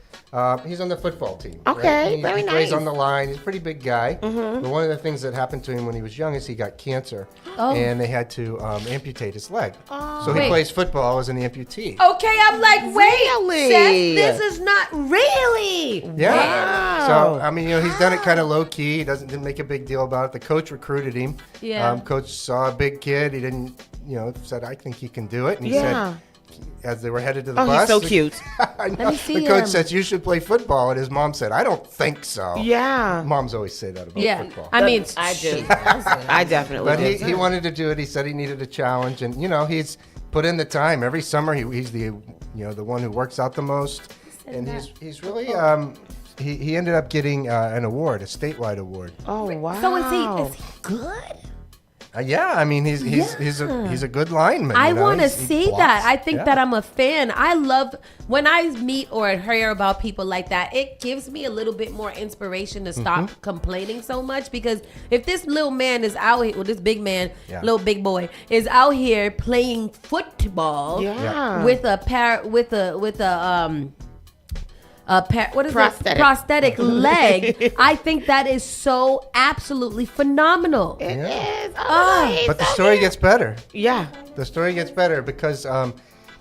he's on the football team. Okay, right? very he nice. plays on the line. He's a pretty big guy. Mm-hmm. But one of the things that happened to him when he was young is he got cancer, and they had to amputate his leg. So he plays football as an amputee. Okay, I'm like, wait, Really? Seth, this is not really. Yeah. Wow. So I mean, he's done it kind of low key. He didn't make a big deal about it. The coach recruited him. Yeah. Coach saw a big kid. He didn't, said, I think he can do it. And he Yeah. said, as they were headed to the Oh, bus. he's so cute. I know. Let me see The coach him. said, you should play football. And his mom said, I don't think so. Yeah. Moms always say that about Yeah, football. I mean, I do. I definitely But do. he wanted to do it. He said he needed a challenge. And, he's put in the time. Every summer, he's the one who works out the most. And he's really, he ended up getting an award, a statewide award. Oh, wow. so is he good? Yeah, I mean he's a good lineman. I want to He see blocks. that. I think Yeah. that I'm a fan. I love when I meet or hear about people like that. It gives me a little bit more inspiration to stop complaining so much, because if this little man is out here, this big man, little big boy is out here playing football Yeah. with a prosthetic leg. I think that is so absolutely phenomenal. It is. But the story gets better. Yeah. The story gets better because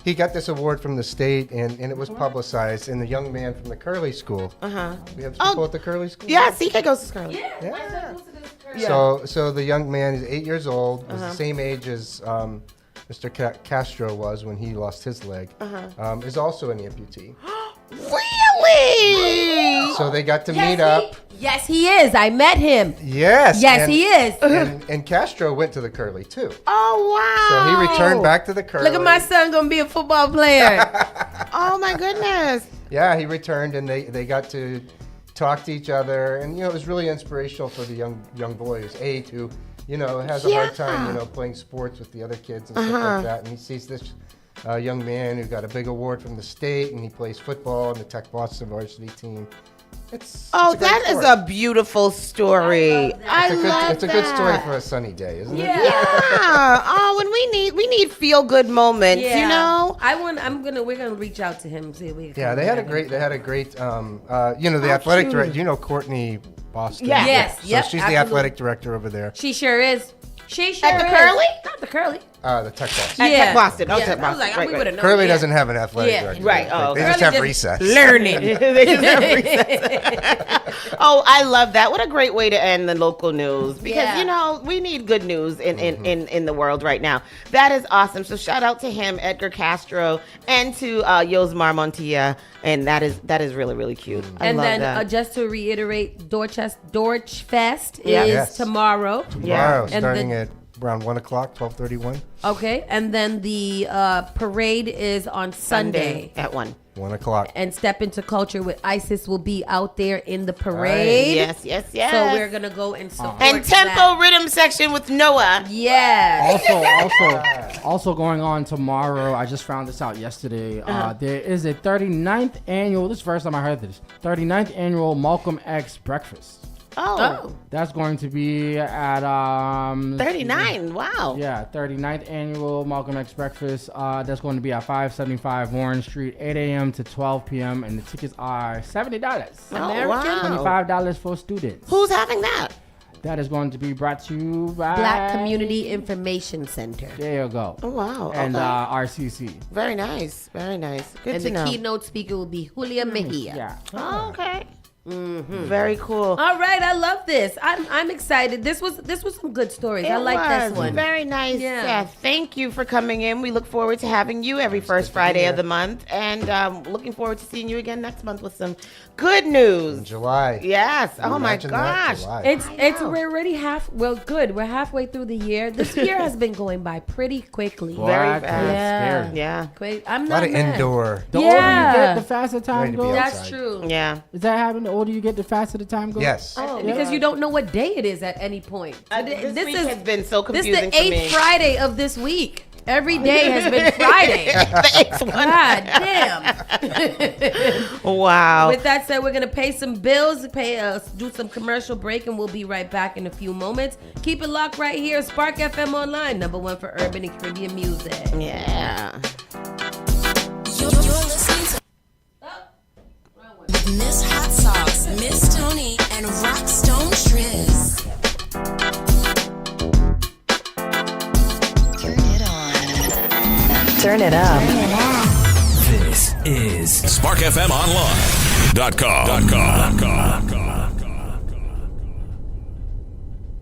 he got this award from the state, and it was publicized. And the young man from the Curley School. We have people at the Curley School. Yeah, CK goes to Scarlet. Yeah. So the young man is 8 years old. Was the same age as Mr. Castro was when he lost his leg. Is also an amputee. Really? So they got to meet up. Yes, he is. I met him. Yes. Yes, and- he is. And Castro went to the Curley too. Oh, wow. So he returned back to the Curley. Look at my son gonna be a football player. Oh, my goodness. Yeah, he returned, and they got to talk to each other, and it was really inspirational for the young boy who's 8, who has a hard time playing sports with the other kids and stuff like that, and he sees this young man who got a big award from the state, and he plays football on the Tech Boston varsity team. It's a great that is story. a beautiful story. I love It's a good story for a sunny day, isn't it? Yeah. Oh, and we need feel good moments. We're gonna reach out to him and see if we can. Yeah, they had a great the athletic director, Courtney Boston. Yeah. Yes, So yep, she's the absolutely. athletic director over there. She sure is. She sure At the is. Curley? Not the Curly. The Tech Boston. At Tech Boston. Oh, Yeah, Tech I was Boston. like, Right, we right. would have known. Curley yeah. doesn't have an athletic Yeah, director. right. Oh, They okay. just have Curly recess. Learning. They just have recess. Oh, I love that. What a great way to end the local news, because we need good news in the world right now. That is awesome. So shout out to him, Edgar Castro, and to Yosmar Montilla, and that is really, really cute. I And love then that. just to reiterate, Dorch Fest Yeah. is Yes. tomorrow. Tomorrow, And starting the- at around 1 o'clock, 12:31. Okay, and then the parade is on Sunday. at 1. 1 o'clock. And Step Into Culture with ISIS will be out there in the parade. Yes. So we're gonna go and support And tempo that. rhythm section with Noah. Yes. Also going on tomorrow, I just found this out yesterday. There is a 39th annual, this is the first time I heard this, 39th annual Malcolm X breakfast. Oh, That's going to be at 39. Wow. Yeah, 39th annual Malcolm X Breakfast. That's going to be at 575 Warren Street, 8 a.m. to 12 p.m. And the tickets are $70. Oh, wow. $25 for students. Who's having that? That is going to be brought to you by Black Community Information Center. There you go. Oh, wow. And Okay. RCC. Very nice. Very nice. Good And to the know. keynote speaker will be Julia Mejia. Yeah. Oh, okay. Very cool. All right, I love this. I'm excited. This was some good stories. I like this one. Very nice. Yeah. Yeah. Thank you for coming in. We look forward to having you every first Friday of the month, and looking forward to seeing you again next month with some good news. In July. Yes. Oh my Imagine that, gosh. July. It's we're already good. We're halfway through the year. This year has been going by pretty quickly. Very What? fast. Yeah. Scary. Yeah. Quick. I'm A not lot of mad. indoor. The older you Yeah. get, the faster Ready time to be goes. outside. That's true. Yeah. Does that happen? The older you get, the faster the time goes? Yes. Oh, because you don't know what day it is at any point. This week has been so This confusing is the for 8th me. Friday of this week. Every day has been Friday. Thanks, one. God damn. Wow. With that said, we're going to pay some bills, do some commercial break, and we'll be right back in a few moments. Keep it locked right here. Spark FM Online, #1 for urban and Caribbean music. Yeah. You're listening to Miss Hot Sauce, Miss Tony, and Rockstone Triz. Turn it on. Turn it up. This is SparkFMOnline.com.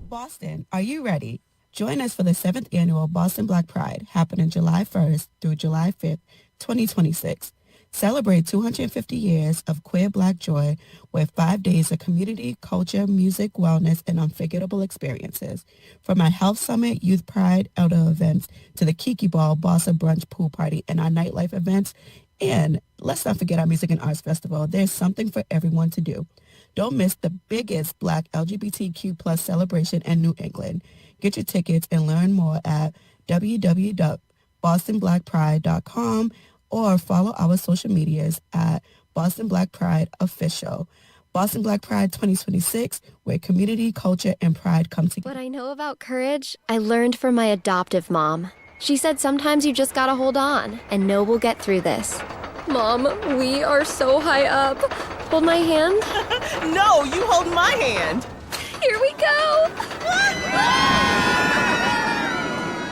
Boston, are you ready? Join us for the 7th annual Boston Black Pride, happening July 1st through July 5th, 2026. Celebrate 250 years of queer Black joy with 5 days of community, culture, music, wellness, and unforgettable experiences. From our Health Summit, Youth Pride, Elder events, to the Kiki Ball, Boston Brunch Pool Party, and our nightlife events. And let's not forget our Music and Arts Festival. There's something for everyone to do. Don't miss the biggest Black LGBTQ plus celebration in New England. Get your tickets and learn more at www.bostonblackpride.com or follow our social medias at Boston Black Pride Official. Boston Black Pride 2026, where community, culture, and pride come together. What I know about courage, I learned from my adoptive mom. She said sometimes you just gotta hold on and know we'll get through this. Mom, we are so high up. Hold my hand. No, you hold my hand. Here we go.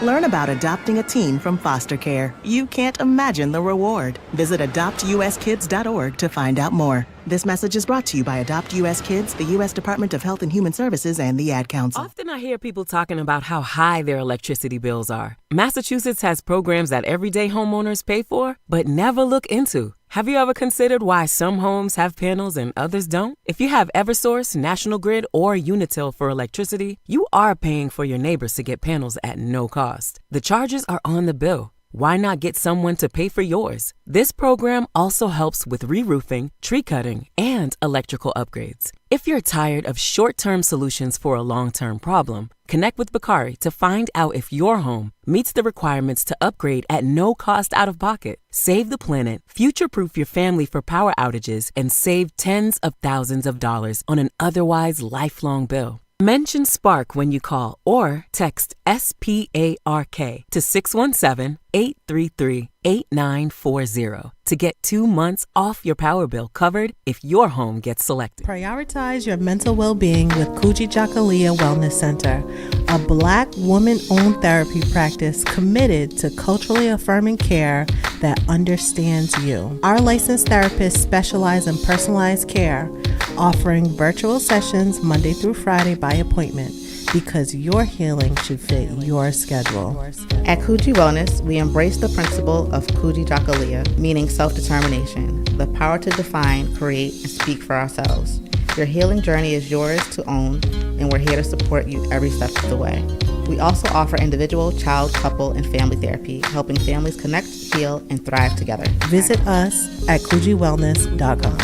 Learn about adopting a teen from foster care. You can't imagine the reward. Visit adoptuskids.org to find out more. This message is brought to you by Adopt US Kids, the U.S. Department of Health and Human Services, and the Ad Council. Often I hear people talking about how high their electricity bills are. Massachusetts has programs that everyday homeowners pay for, but never look into. Have you ever considered why some homes have panels and others don't? If you have Eversource, National Grid, or Unitil for electricity, you are paying for your neighbors to get panels at no cost. The charges are on the bill. Why not get someone to pay for yours? This program also helps with re-roofing, tree cutting, and electrical upgrades. If you're tired of short-term solutions for a long-term problem, connect with Bakari to find out if your home meets the requirements to upgrade at no cost out of pocket. Save the planet, future-proof your family for power outages, and save tens of thousands of dollars on an otherwise lifelong bill. Mention Spark when you call or text SPARK to 617-833-8940 to get 2 months off your power bill covered if your home gets selected. Prioritize your mental well-being with Kuji Jakalia Wellness Center, a Black woman-owned therapy practice committed to culturally affirming care that understands you. Our licensed therapists specialize in personalized care, offering virtual sessions Monday through Friday by appointment, because your healing should fit your schedule. At Kuji Wellness, we embrace the principle of Kuji Jakalia, meaning self-determination, the power to define, create, and speak for ourselves. Your healing journey is yours to own, and we're here to support you every step of the way. We also offer individual, child, couple, and family therapy, helping families connect, heal, and thrive together. Visit us at kujiwellness.com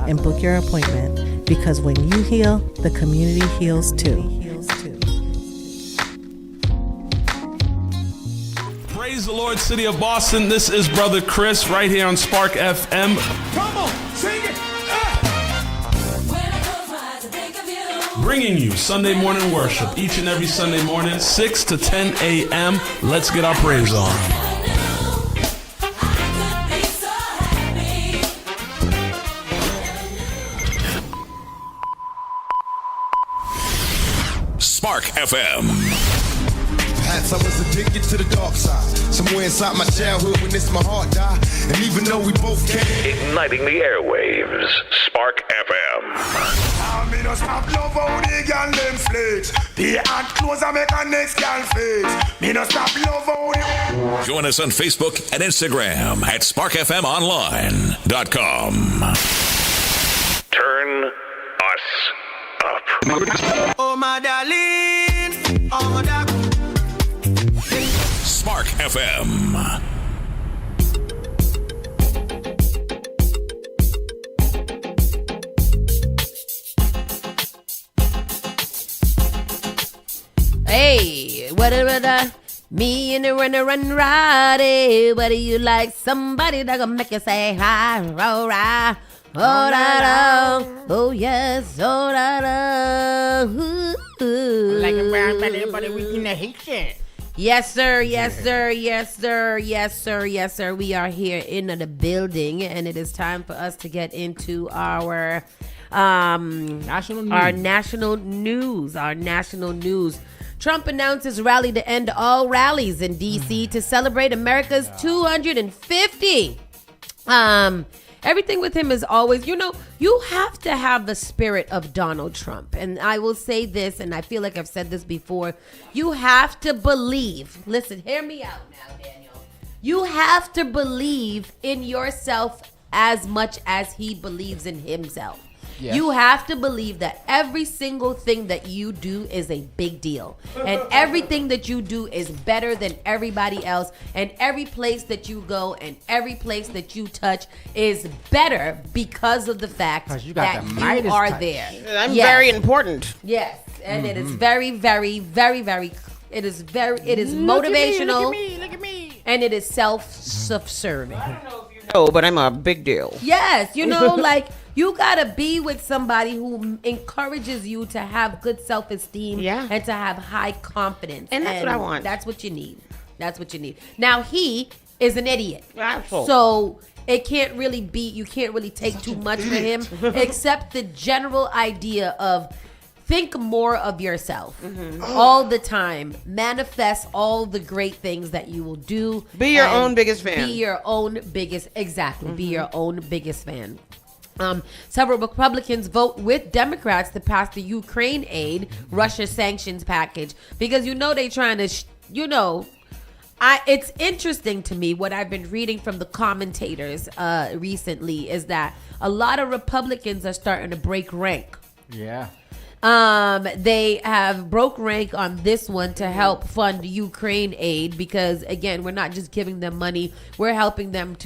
and book your appointment, because when you heal, the community heals too. Praise the Lord, City of Boston. This is Brother Chris right here on Spark FM. Come on, sing it. bringing you Sunday morning worship each and every Sunday morning, 6 to 10 a.m. Let's get our praise on. Spark FM. Perhaps I was addicted to the dark side. Somewhere inside my childhood when this my heart died. And even though we both came, Igniting the airwaves. Spark FM. I mean, stop love how the girl them flex. The hard clothes I make a next girl face. Me no stop love how the... Join us on Facebook and Instagram at sparkfmonline.com. Turn us up. Oh my darling, oh my darling. Spark FM. Hey, what me and the run righty. What do you like? Somebody that gonna make you say hi, right. Oh da da, oh yes, oh da da. Like a brown belly, but we in the hate. Yes, sir. Yes, sir. Yes, sir. Yes, sir. Yes, sir. We are here in the building, and it is time for us to get into our national news. Our national news. Trump announces rally to end all rallies in D.C. to celebrate America's 250. Everything with him is always, you have to have the spirit of Donald Trump. And I will say this, and I feel like I've said this before. You have to believe. Listen, hear me out now, Daniel. You have to believe in yourself as much as he believes in himself. Yes. You have to believe that every single thing that you do is a big deal. And everything that you do is better than everybody else. And every place that you go and every place that you touch is better because of the fact that you are there. I'm very important. Yes. And it is very, very, very, very, it is motivational. Look at me. And it is self-serving. I don't know if you know, but I'm a big deal. Yes. Like, you gotta be with somebody who encourages you to have good self-esteem and to have high confidence. And that's what I want. That's what you need. That's what you need. Now, he is an idiot. Absolutely. So it can't really be, you can't really take too much for him, except the general idea of think more of yourself all the time. Manifest all the great things that you will do. Be your own biggest fan. Be your own biggest, exactly. Be your own biggest fan. Several Republicans vote with Democrats to pass the Ukraine aid, Russia sanctions package, because they trying to, it's interesting to me what I've been reading from the commentators recently is that a lot of Republicans are starting to break rank. Yeah. They have broke rank on this one to help fund Ukraine aid because, again, we're not just giving them money. We're helping them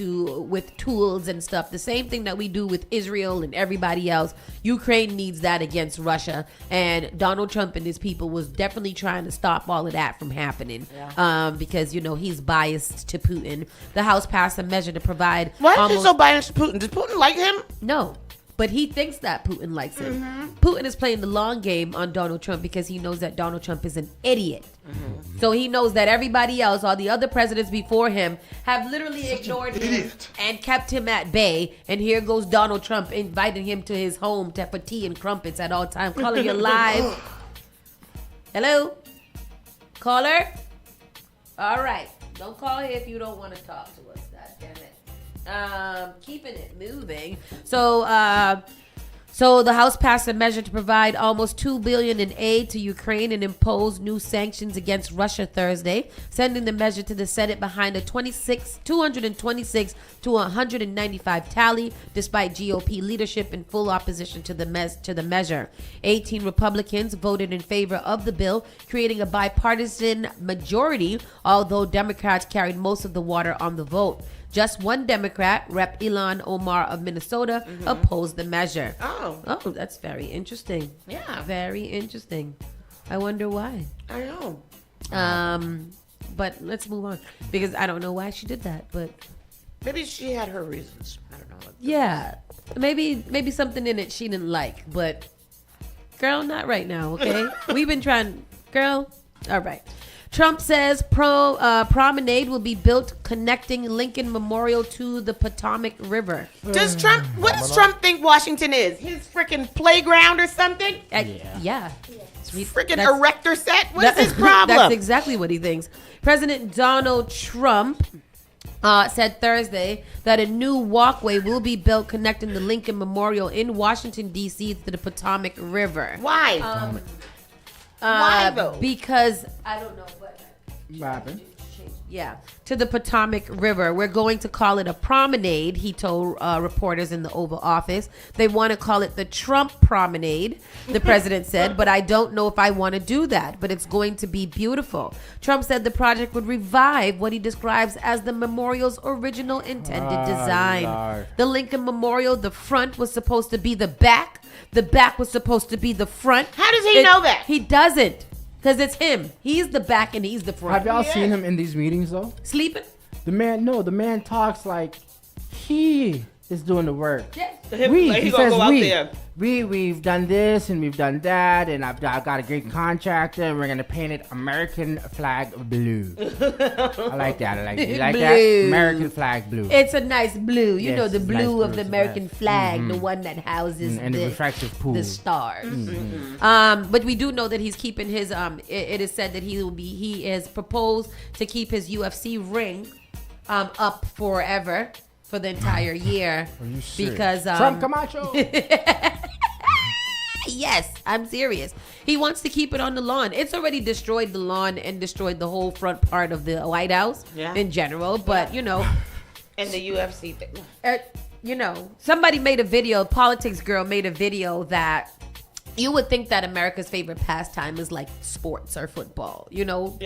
with tools and stuff. The same thing that we do with Israel and everybody else. Ukraine needs that against Russia. And Donald Trump and his people was definitely trying to stop all of that from happening because, he's biased to Putin. The House passed a measure to provide... Why is he so biased to Putin? Does Putin like him? No. But he thinks that Putin likes him. Putin is playing the long game on Donald Trump because he knows that Donald Trump is an idiot. So he knows that everybody else, all the other presidents before him, have literally ignored him and kept him at bay. And here goes Donald Trump inviting him to his home for tea and crumpets at all times. Caller, you're live. Hello? Caller? All right. Don't call here if you don't want to talk to us. God damn it. Keeping it moving. So the House passed a measure to provide almost $2 billion in aid to Ukraine and impose new sanctions against Russia Thursday, sending the measure to the Senate behind a 226 to 195 tally, despite GOP leadership in full opposition to the measure. 18 Republicans voted in favor of the bill, creating a bipartisan majority, although Democrats carried most of the water on the vote. Just one Democrat, Rep. Ilhan Omar of Minnesota, opposed the measure. Oh, that's very interesting. Yeah. Very interesting. I wonder why. I know. But let's move on because I don't know why she did that, but maybe she had her reasons. I don't know. Yeah. Maybe something in it she didn't like, but Girl, not right now, okay? We've been trying, girl. All right. Trump says promenade will be built connecting Lincoln Memorial to the Potomac River. What does Trump think Washington is? His freaking playground or something? Yeah. Freaking erector set? What is his problem? That's exactly what he thinks. President Donald Trump said Thursday that a new walkway will be built connecting the Lincoln Memorial in Washington, D.C. to the Potomac River. Why? Why though? Because, I don't know, but... What happened? Yeah, to the Potomac River. We're going to call it a promenade, he told reporters in the Oval Office. They want to call it the Trump Promenade, the president said, but I don't know if I want to do that, but it's going to be beautiful. Trump said the project would revive what he describes as the memorial's original intended design. Lord. The Lincoln Memorial, the front was supposed to be the back. The back was supposed to be the front. How does he know that? He doesn't. Because it's him. He's the back and he's the front. Have y'all seen him in these meetings though? Sleeping? The man talks like he is doing the work. Yeah. He says we've done this and we've done that, and I've got a great contractor, and we're gonna paint it American flag blue. I like that. You like that? American flag blue. It's a nice blue. You Yes, know, the nice blue blue, of the it's American nice. flag, the one that houses And the refractive pool. the stars. But we do know that he's keeping his it is said that he is proposed to keep his UFC ring up forever for the entire year. Are you serious? Because Trump Camacho. Yes, I'm serious. He wants to keep it on the lawn. It's already destroyed the lawn and destroyed the whole front part of the White House in general. But, you know. And the UFC thing. You know, somebody made a video, Politics Girl made a video that you would think that America's favorite pastime is like sports or football. You know,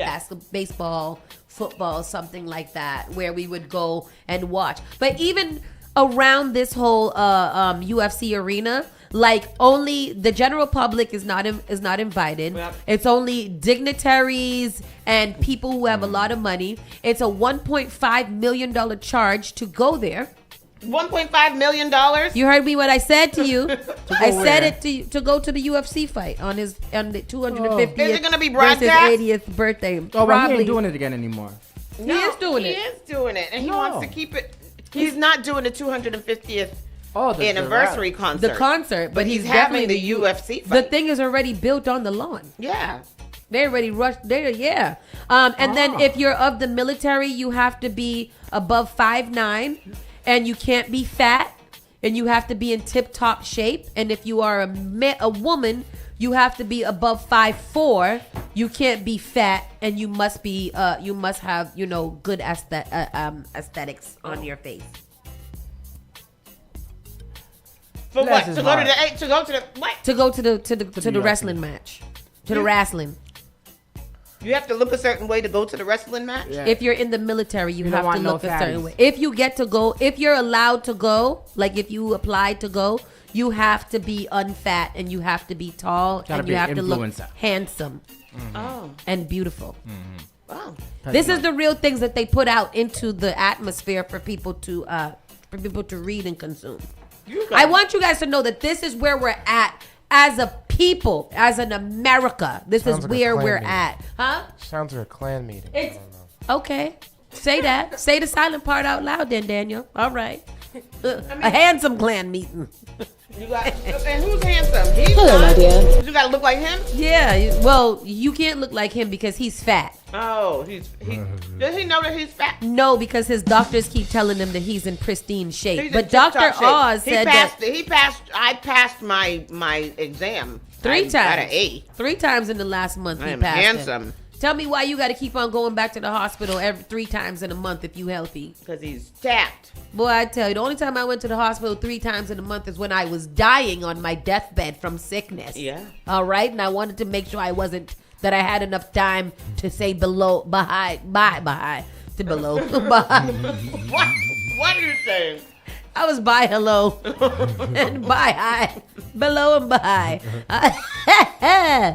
baseball, football, something like that, where we would go and watch. But even around this whole UFC arena, like only the general public is not invited. Yep. It's only dignitaries and people who have a lot of money. It's a $1.5 million charge to go there. $1.5 million? You heard me what I said to you. I said it to you to go to the UFC fight on the 250th Is it gonna be broadcast? versus 80th birthday. Oh, but he ain't doing it again anymore. He is doing it. He is doing it, and he wants to keep it. He's not doing the 250th anniversary concert. The concert, but he's having definitely the UFC fight. The thing is already built on the lawn. Yeah. They already rushed there, yeah. And then if you're of the military, you have to be above 5'9", and you can't be fat, and you have to be in tip-top shape. And if you are a woman, you have to be above 5'4". You can't be fat, and you must be you must have good aesthetics on your face. For what? To go to the what? To go to the wrestling match. To the wrestling. You have to look a certain way to go to the wrestling match? Yeah. If you're in the military, you have to look a certain way. If you get to go, if you're allowed to go, like if you apply to go, you have to be unfat and you have to be tall and you have to look handsome and beautiful. Wow. This is the real things that they put out into the atmosphere for people to read and consume. I want you guys to know that this is where we're at as a people, as an America. This is where we're at. Huh? Sounds like a Klan meeting. It's okay. Say that. Say the silent part out loud then, Daniel. All right. A handsome Klan meeting. And who's handsome? Hello, my dear. You gotta look like him? Yeah. Well, you can't look like him because he's fat. Oh, does he know that he's fat? No, because his doctors keep telling him that he's in pristine shape. He's but Dr. Oz said I passed my exam 3 times. Got an A. 3 times in the last month. I he am passed handsome. it. Tell me why you got to keep on going back to the hospital every 3 times in a month if you healthy. Because he's tapped. Boy, I tell you, the only time I went to the hospital 3 times in a month is when I was dying on my deathbed from sickness. Yeah. All right, and I wanted to make sure that I had enough time to say to below. What are you saying? I was by hello and by hi, below and by.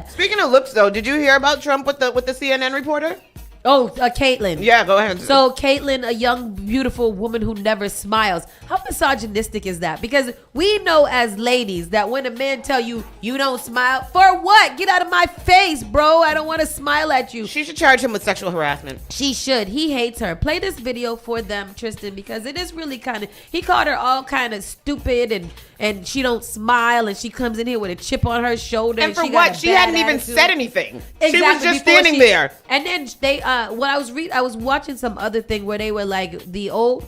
Speaking of looks, though, did you hear about Trump with the CNN reporter? Caitlyn. Yeah, go ahead. So Caitlyn, a young, beautiful woman who never smiles. How misogynistic is that? Because we know as ladies that when a man tell you don't smile, for what? Get out of my face, bro. I don't want to smile at you. She should charge him with sexual harassment. She should. He hates her. Play this video for them, Tristan, because it is really kind of, he called her all kind of stupid and she don't smile and she comes in here with a chip on her shoulder. And for what? She hadn't even said anything. Exactly, she was just standing there. And then they, when I was watching some other thing where they were like, the old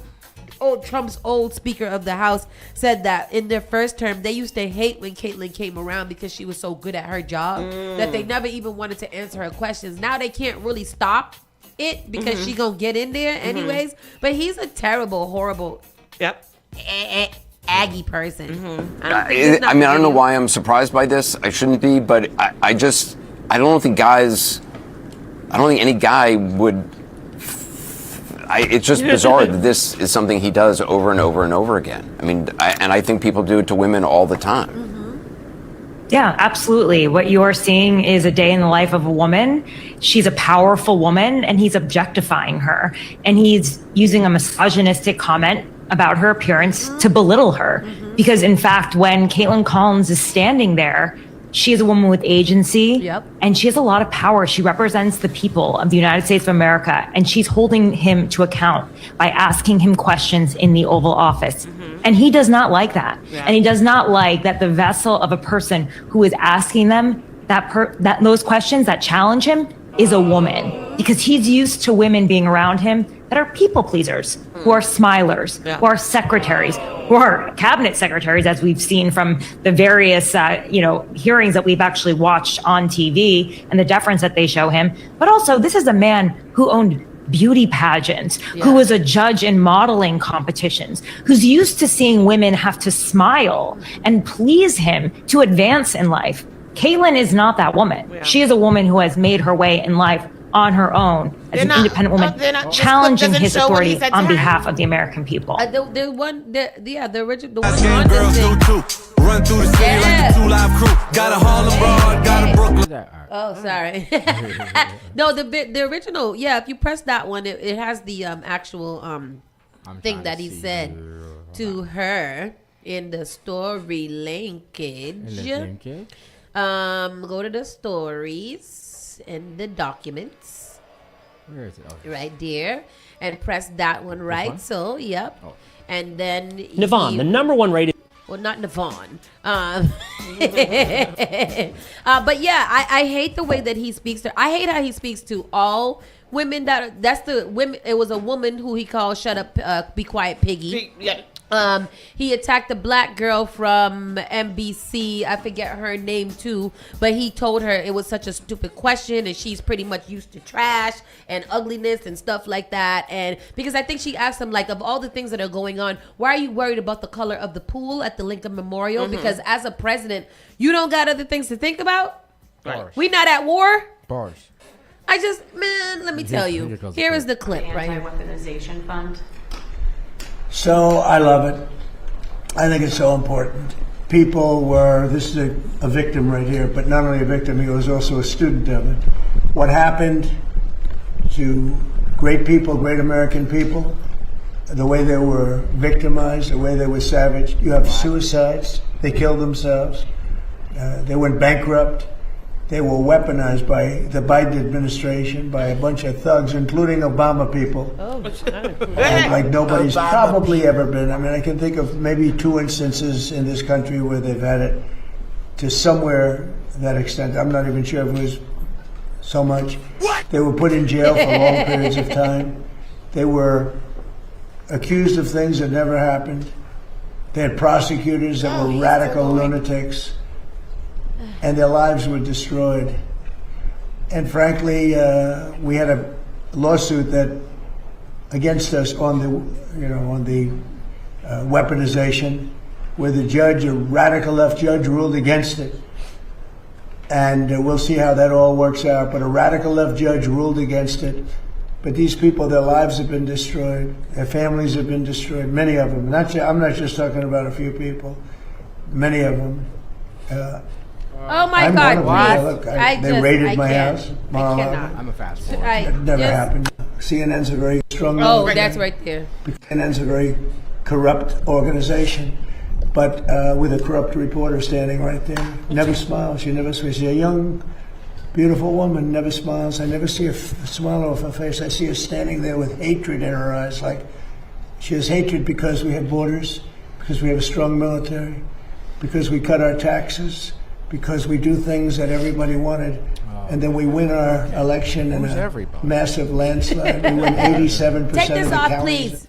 Trump's old Speaker of the House said that in their first term, they used to hate when Caitlyn came around because she was so good at her job that they never even wanted to answer her questions. Now they can't really stop it because she gonna get in there anyways. But he's a terrible, horrible, Aggie person. I don't know why I'm surprised by this. I shouldn't be, but I don't think any guy would. It's just bizarre that this is something he does over and over and over again. I mean, I think people do it to women all the time. Yeah, absolutely. What you're seeing is a day in the life of a woman. She's a powerful woman and he's objectifying her. And he's using a misogynistic comment about her appearance to belittle her. Because in fact, when Caitlyn Collins is standing there, she is a woman with agency and she has a lot of power. She represents the people of the United States of America and she's holding him to account by asking him questions in the Oval Office. And he does not like that. And he does not like that the vessel of a person who is asking them that those questions that challenge him is a woman, because he's used to women being around him that are people pleasers, who are smilers, who are secretaries, who are cabinet secretaries, as we've seen from the various, hearings that we've actually watched on TV and the deference that they show him. But also, this is a man who owned beauty pageants, who was a judge in modeling competitions, who's used to seeing women have to smile and please him to advance in life. Caitlyn is not that woman. She is a woman who has made her way in life on her own as an independent woman, challenging his authority on behalf of the American people. The one on this thing. Run through the city like the 2 Live Crew. Got a Harlem broad, got a Brooklyn. Oh, sorry. No, the original. Yeah, if you press that one, it has the actual thing that he said to her in the story linkage. Go to the stories and the documents. Where is it? Oh. Right there, and press that one right. one? So, yep. Oh. And then Navon, the #1 rated. Well, not Navon. But yeah, I hate the way that he speaks to. I hate how he speaks to all women. That's the women. It was a woman who he called "Shut up, be quiet, piggy." He attacked a black girl from NBC. I forget her name too, but he told her it was such a stupid question and she's pretty much used to trash and ugliness and stuff like that. And because I think she asked him, like, of all the things that are going on, why are you worried about the color of the pool at the Lincoln Memorial? Because as a president, you don't got other things to think about. Bars. We not at war. Bars. Let me tell you. Here is the clip right here. Anti-weaponization fund. So I love it. I think it's so important. This is a victim right here, but not only a victim, he was also a student of it. What happened to great people, great American people, the way they were victimized, the way they were savaged. You have suicides, they killed themselves, they went bankrupt. They were weaponized by the Biden administration, by a bunch of thugs, including Obama people. Like nobody's probably ever been. I mean, I can think of maybe 2 instances in this country where they've had it to somewhere that extent. I'm not even sure if it was so much. They were put in jail for long periods of time. They were accused of things that never happened. They had prosecutors that were radical lunatics. And their lives were destroyed. And frankly, we had a lawsuit against us on the weaponization, where the judge, a radical left judge, ruled against it. And we'll see how that all works out. But a radical left judge ruled against it. But these people, their lives have been destroyed. Their families have been destroyed. Many of them. I'm not just talking about a few people. Many of them. Oh my I'm God! one of them. Please. Look, I they just- raided I my can't. house. I cannot. I'm a fast I forward. It never just- happened. CNN's a very strong. Oh, that's right there. CNN's a very corrupt organization, but with a corrupt reporter standing right there. Never smiles. She never smiles. She's a young, beautiful woman. Never smiles. I never see a smile off her face. I see her standing there with hatred in her eyes. Like she has hatred because we have borders, because we have a strong military, because we cut our taxes, because we do things that everybody wanted. And then we win our election in a massive landslide. We win 87% Take this of the off, counties. please.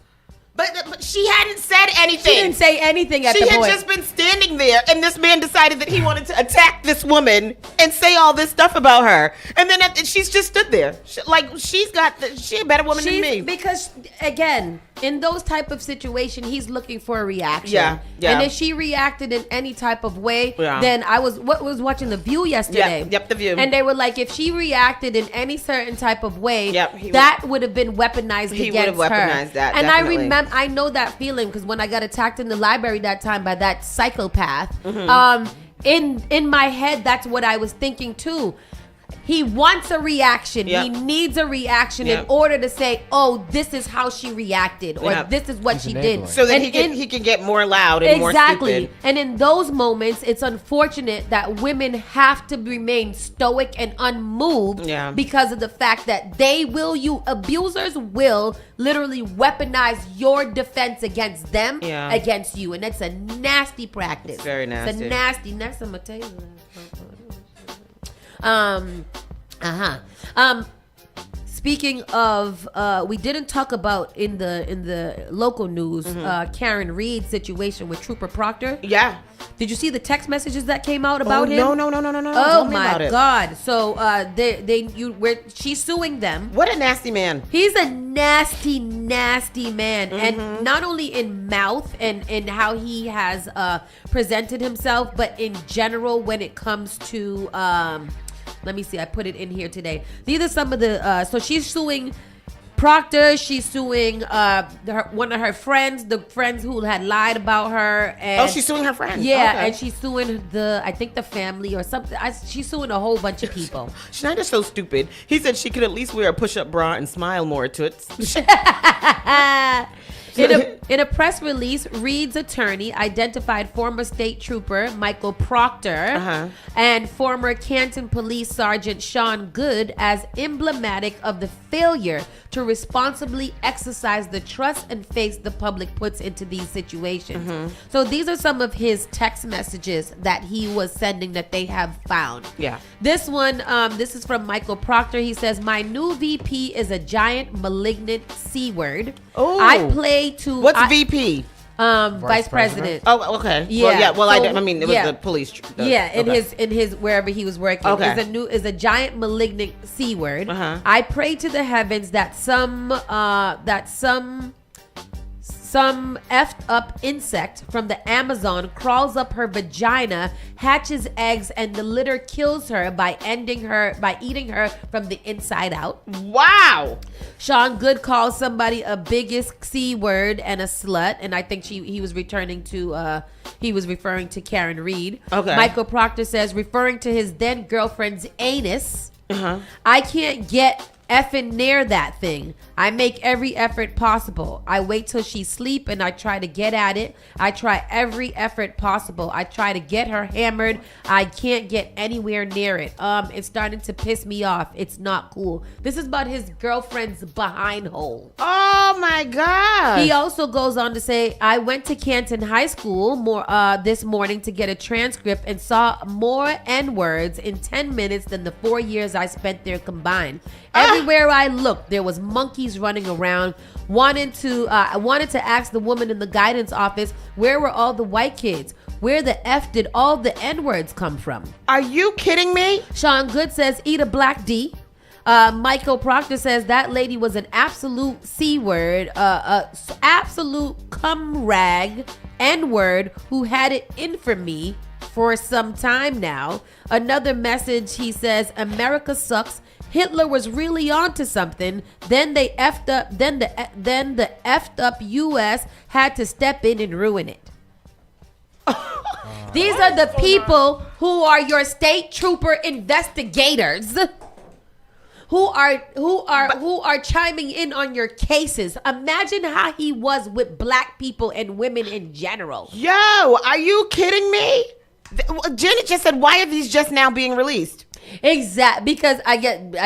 But she hadn't said anything. She didn't say anything at She the had point. just been standing there, and this man decided that he wanted to attack this woman and say all this stuff about her. And then she's just stood there, she's a better woman than me. Because again, in those type of situation, he's looking for a reaction. Yeah. And if she reacted in any type of way, Yeah. then I was watching The View yesterday. Yep, The View. And they were like, if she reacted in any certain type of way, he that would have been weaponized He against would have her. weaponized that, And definitely. I know that feeling because when I got attacked in the library that time by that psychopath, Mhm. in my head, that's what I was thinking too. He wants a reaction. Yep. He needs a reaction Yep. in order to say, "Oh, this is how she reacted," or Yep. "This is what she did." So that And he can get more loud and more exactly. stupid. And in those moments, it's unfortunate that women have to remain stoic and unmoved Yeah. because of the fact that abusers will literally weaponize your defense against them, Yeah. against you, and that's a nasty practice. It's very nasty. It's a nasty. Next, I'm gonna tell you. Speaking of, we didn't talk about in the local news, Karen Reed's situation with Trooper Proctor. Yeah. Did you see the text messages that came out about him? No. Oh Tell me my about it. God! So she's suing them. What a nasty man. He's a nasty man, Mm-hmm. and not only in mouth and in how he has presented himself, but in general when it comes to. Let me see. I put it in here today. These are some of the. So she's suing Proctor. She's suing one of her friends, the friends who had lied about her. And She's suing her friends. Yeah, Okay. and she's suing I think the family or something. She's suing a whole bunch of people. Schneider's so stupid. He said she could at least wear a push-up bra and smile more to it. In a press release, Reed's attorney identified former state trooper Michael Proctor and former Canton Police Sergeant Sean Good as emblematic of the failure to responsibly exercise the trust and faith the public puts into these situations. So these are some of his text messages that he was sending that they have found. Yeah. This one, this is from Michael Proctor. He says, "My new VP is a giant malignant C word. Oh. I play to..." What's VP? Vice president. Oh, okay. Yeah. Well, So, I mean, it was the police. In his wherever he was working. Okay. Is a giant malignant C word. I pray to the heavens that some effed up insect from the Amazon crawls up her vagina, hatches eggs, and the litter kills her by eating her from the inside out. Wow. Sean Good calls somebody a biggest C word and a slut, and I think he was referring to Karen Reed. Okay. Michael Proctor says, referring to his then girlfriend's anus, I can't get effing near that thing. I make every effort possible. I wait till she's asleep and I try to get at it. I try every effort possible. I try to get her hammered. I can't get anywhere near it. It's starting to piss me off. It's not cool. This is about his girlfriend's behind hole. Oh my God. He also goes on to say, I went to Canton High School this morning to get a transcript and saw more N-words in 10 minutes than the 4 years I spent there combined. Everywhere I looked, there was monkeys running around. I wanted to ask the woman in the guidance office, where were all the white kids? Where the F did all the N-words come from? Are you kidding me? Sean Good says, eat a black D. Michael Proctor says that lady was an absolute C word, absolute cum rag N-word who had it in for me for some time now. Another message, he says, America sucks. Hitler was really onto something. Then they effed up. Then the effed up U.S. had to step in and ruin it. These are the people who are your state trooper investigators. Who are chiming in on your cases. Imagine how he was with black people and women in general. Yo, are you kidding me? Janet just said, why are these just now being released? Exactly, because I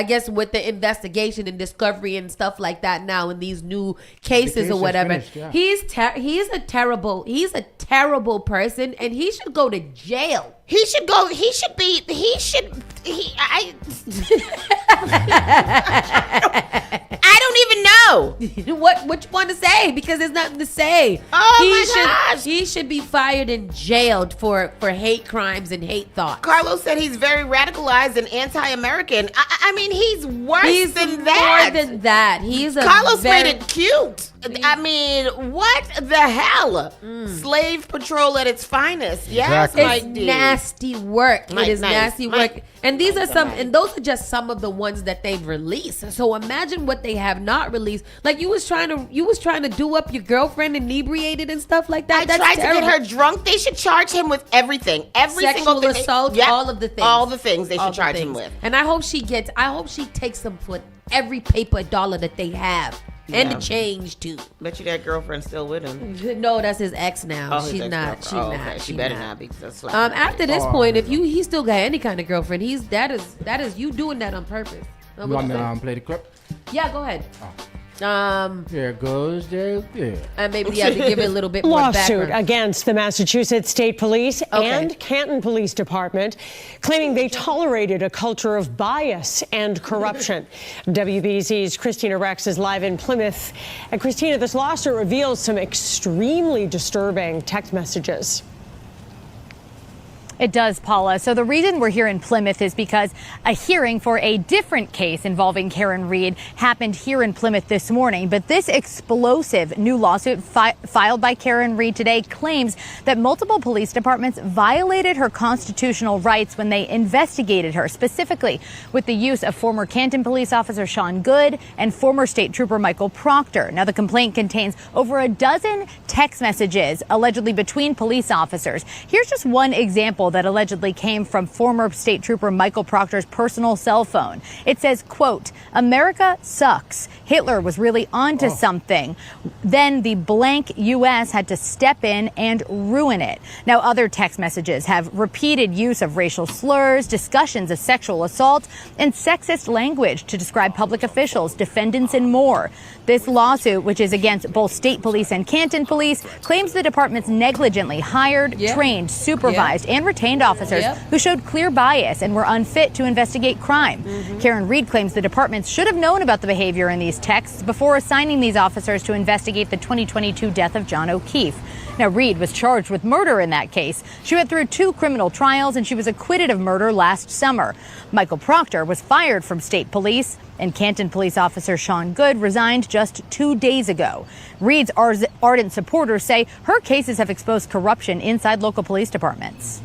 guess with the investigation and discovery and stuff like that now in these new cases or whatever, finished, yeah. he's a terrible person, and he should go to jail. I don't even know what you want to say, because there's nothing to say. Oh my gosh. He should be fired and jailed for hate crimes and hate thoughts. Carlos said he's very radicalized and anti-American. I mean, he's worse than that. More than that. Carlos made it cute. I mean, what the hell? Slave patrol at its finest. Yes, Exactly. my It's dude. nasty work. Mike, It is nice. nasty Mike. work. And these are those are just some of the ones that they've released. So imagine what they have not released. Like you was trying to do up your girlfriend inebriated and stuff like that. I That's tried terrible. to get her drunk. They should charge him with everything. Every Sexual single thing. assault, Yep. all of the things. All the things they All should the charge him things. with. And I hope she takes them for every paper dollar that they have. And Yeah. the change too. Bet you that girlfriend's still with him. No, that's his ex now. Oh, his She's not. ex-girlfriend. She's Oh, not. okay. She She's better not be, 'cause that's like after this point, if he still got any kind of girlfriend, that is you doing that on purpose. You want me to play the clip? Yeah, go ahead. There goes there. Maybe you have to give it a little bit more Lawsuit background. against the Massachusetts State Police Okay. and Canton Police Department, claiming they tolerated a culture of bias and corruption. WBZ's Christina Rex is live in Plymouth. And Christina, this lawsuit reveals some extremely disturbing text messages. It does, Paula. So the reason we're here in Plymouth is because a hearing for a different case involving Karen Reed happened here in Plymouth this morning. But this explosive new lawsuit filed by Karen Reed today claims that multiple police departments violated her constitutional rights when they investigated her, specifically with the use of former Canton police officer Sean Good and former state trooper Michael Proctor. Now, the complaint contains over a dozen text messages allegedly between police officers. Here's just one example that allegedly came from former state trooper Michael Proctor's personal cell phone. It says, quote, "America sucks. Hitler was really onto something. Then the blank U.S. had to step in and ruin it." Now, other text messages have repeated use of racial slurs, discussions of sexual assault, and sexist language to describe public officials, defendants, and more. This lawsuit, which is against both state police and Canton police, claims the departments negligently hired, trained, supervised, and retained officers who showed clear bias and were unfit to investigate crime. Karen Reed claims the departments should have known about the behavior in these texts before assigning these officers to investigate the 2022 death of John O'Keefe. Now, Reed was charged with murder in that case. She went through 2 criminal trials and she was acquitted of murder last summer. Michael Proctor was fired from state police, and Canton police officer Sean Good resigned just 2 days ago. Reed's ardent supporters say her cases have exposed corruption inside local police departments.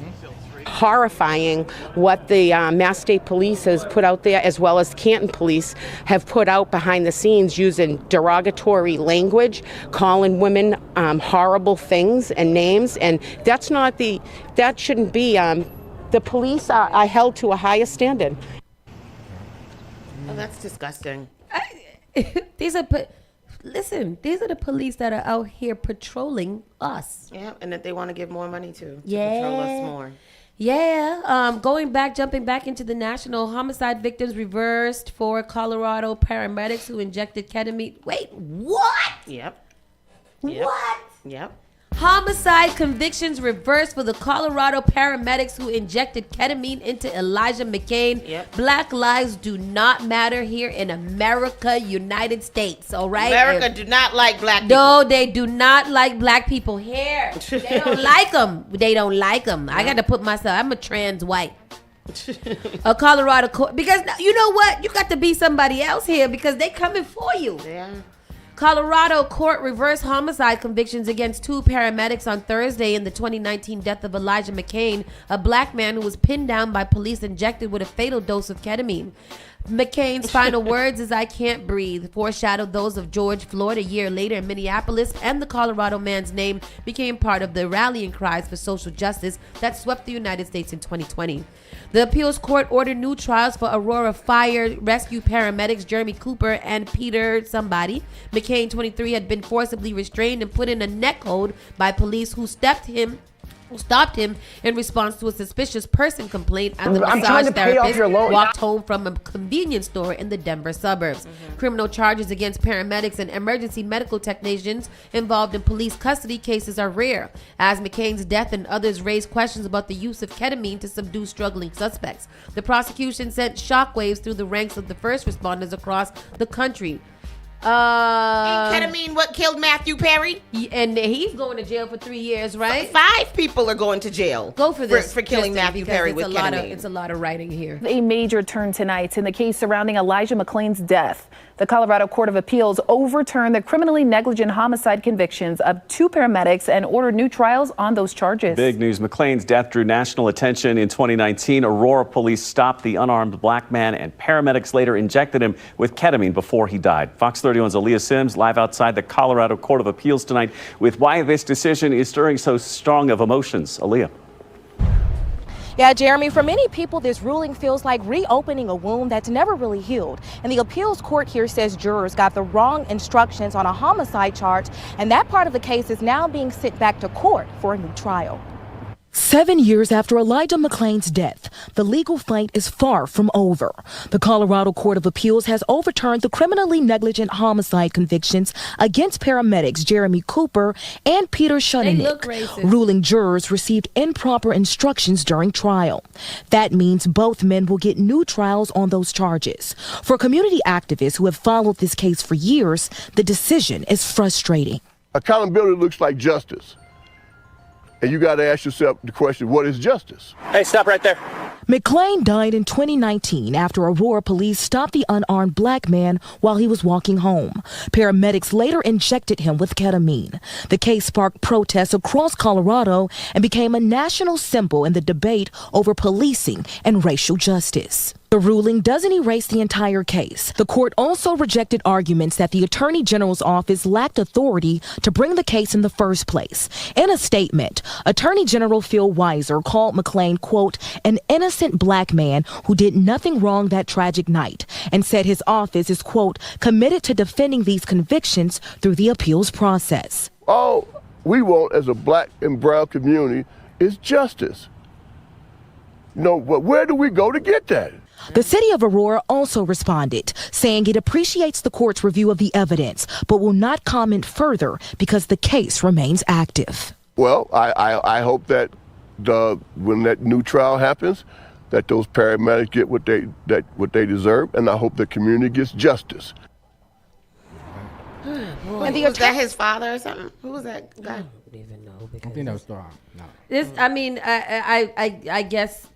Horrifying what the Mass State Police has put out there, as well as Canton Police have put out behind the scenes, using derogatory language, calling women horrible things and names, and that shouldn't be. The police are held to a higher standard. Oh, that's disgusting. These are the police that are out here patrolling us. Yeah, and that they want to give more money to Yeah. patrol us more. Yeah, jumping back into the national homicide victims reversed for Colorado paramedics who injected ketamine. Wait, what? Yep. What? Yep. Homicide convictions reversed for the Colorado paramedics who injected ketamine into Elijah McCain. Yep. Black lives do not matter here in America, United States, all right? America do not like black people. No, they do not like black people here. They don't like them. They don't like them. I got to put myself, I'm a trans white. A Colorado court, because you know what? You got to be somebody else here because they coming for you. Yeah. Colorado court reversed homicide convictions against 2 paramedics on Thursday in the 2019 death of Elijah McCain, a black man who was pinned down by police injected with a fatal dose of ketamine. McCain's final words is "I can't breathe" foreshadowed those of George Floyd a year later in Minneapolis, and the Colorado man's name became part of the rallying cries for social justice that swept the United States in 2020. The appeals court ordered new trials for Aurora fire rescue paramedics Jeremy Cooper and Peter somebody. McCain, 23, had been forcibly restrained and put in a neck hold by police who stopped him in response to a suspicious person complaint as the massage therapist walked home from a convenience store in the Denver suburbs. Criminal charges against paramedics and emergency medical technicians involved in police custody cases are rare, as McCain's death and others raised questions about the use of ketamine to subdue struggling suspects. The prosecution sent shockwaves through the ranks of the first responders across the country. Ketamine what killed Matthew Perry? And he's going to jail for 3 years, right? 5 people are going to jail. Go for this. For killing Matthew Perry with ketamine. It's a lot of writing here. A major turn tonight in the case surrounding Elijah McClain's death. The Colorado Court of Appeals overturned the criminally negligent homicide convictions of 2 paramedics and ordered new trials on those charges. Big news. McClain's death drew national attention in 2019. Aurora police stopped the unarmed black man, and paramedics later injected him with ketamine before he died. Fox 31's Aaliyah Sims live outside the Colorado Court of Appeals tonight with why this decision is stirring so strong of emotions. Aaliyah. Yeah, Jeremy, for many people, this ruling feels like reopening a wound that's never really healed. And the appeals court here says jurors got the wrong instructions on a homicide charge, and that part of the case is now being sent back to court for a new trial. 7 years after Elijah McClain's death, the legal fight is far from over. The Colorado Court of Appeals has overturned the criminally negligent homicide convictions against paramedics Jeremy Cooper and Peter Shutinick, ruling jurors received improper instructions during trial. That means both men will get new trials on those charges. For community activists who have followed this case for years, the decision is frustrating. Accountability looks like justice. And you got to ask yourself the question, what is justice? Hey, stop right there. McClain died in 2019 after Aurora police stopped the unarmed black man while he was walking home. Paramedics later injected him with ketamine. The case sparked protests across Colorado and became a national symbol in the debate over policing and racial justice. The ruling doesn't erase the entire case. The court also rejected arguments that the Attorney General's office lacked authority to bring the case in the first place. In a statement, Attorney General Phil Weiser called McClain, quote, an innocent black man who did nothing wrong that tragic night, and said his office is, quote, committed to defending these convictions through the appeals process. All we want as a black and brown community is justice. No, but where do we go to get that? The city of Aurora also responded, saying it appreciates the court's review of the evidence, but will not comment further because the case remains active. Well, I hope that when that new trial happens, that those paramedics get what they deserve, and I hope the community gets justice. And was that his father or something? Who was that guy? I don't even know. I think that was Thor. No. This, I mean, I guess,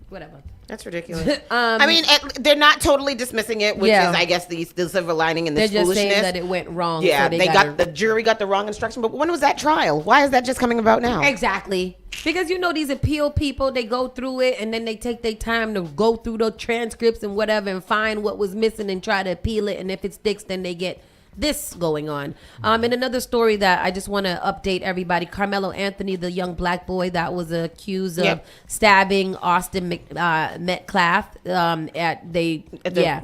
whatever. That's ridiculous. I mean, they're not totally dismissing it, which is, I guess, the silver lining in this foolishness. They're just saying that it went wrong. Yeah, so the jury got the wrong instruction. But when was that trial? Why is that just coming about now? Exactly. Because, these appeal people, they go through it and then they take their time to go through the transcripts and whatever and find what was missing and try to appeal it. And if it sticks, then they get this going on. In another story that I just want to update everybody, Carmelo Anthony, the young black boy that was accused of stabbing Austin Metcalf at the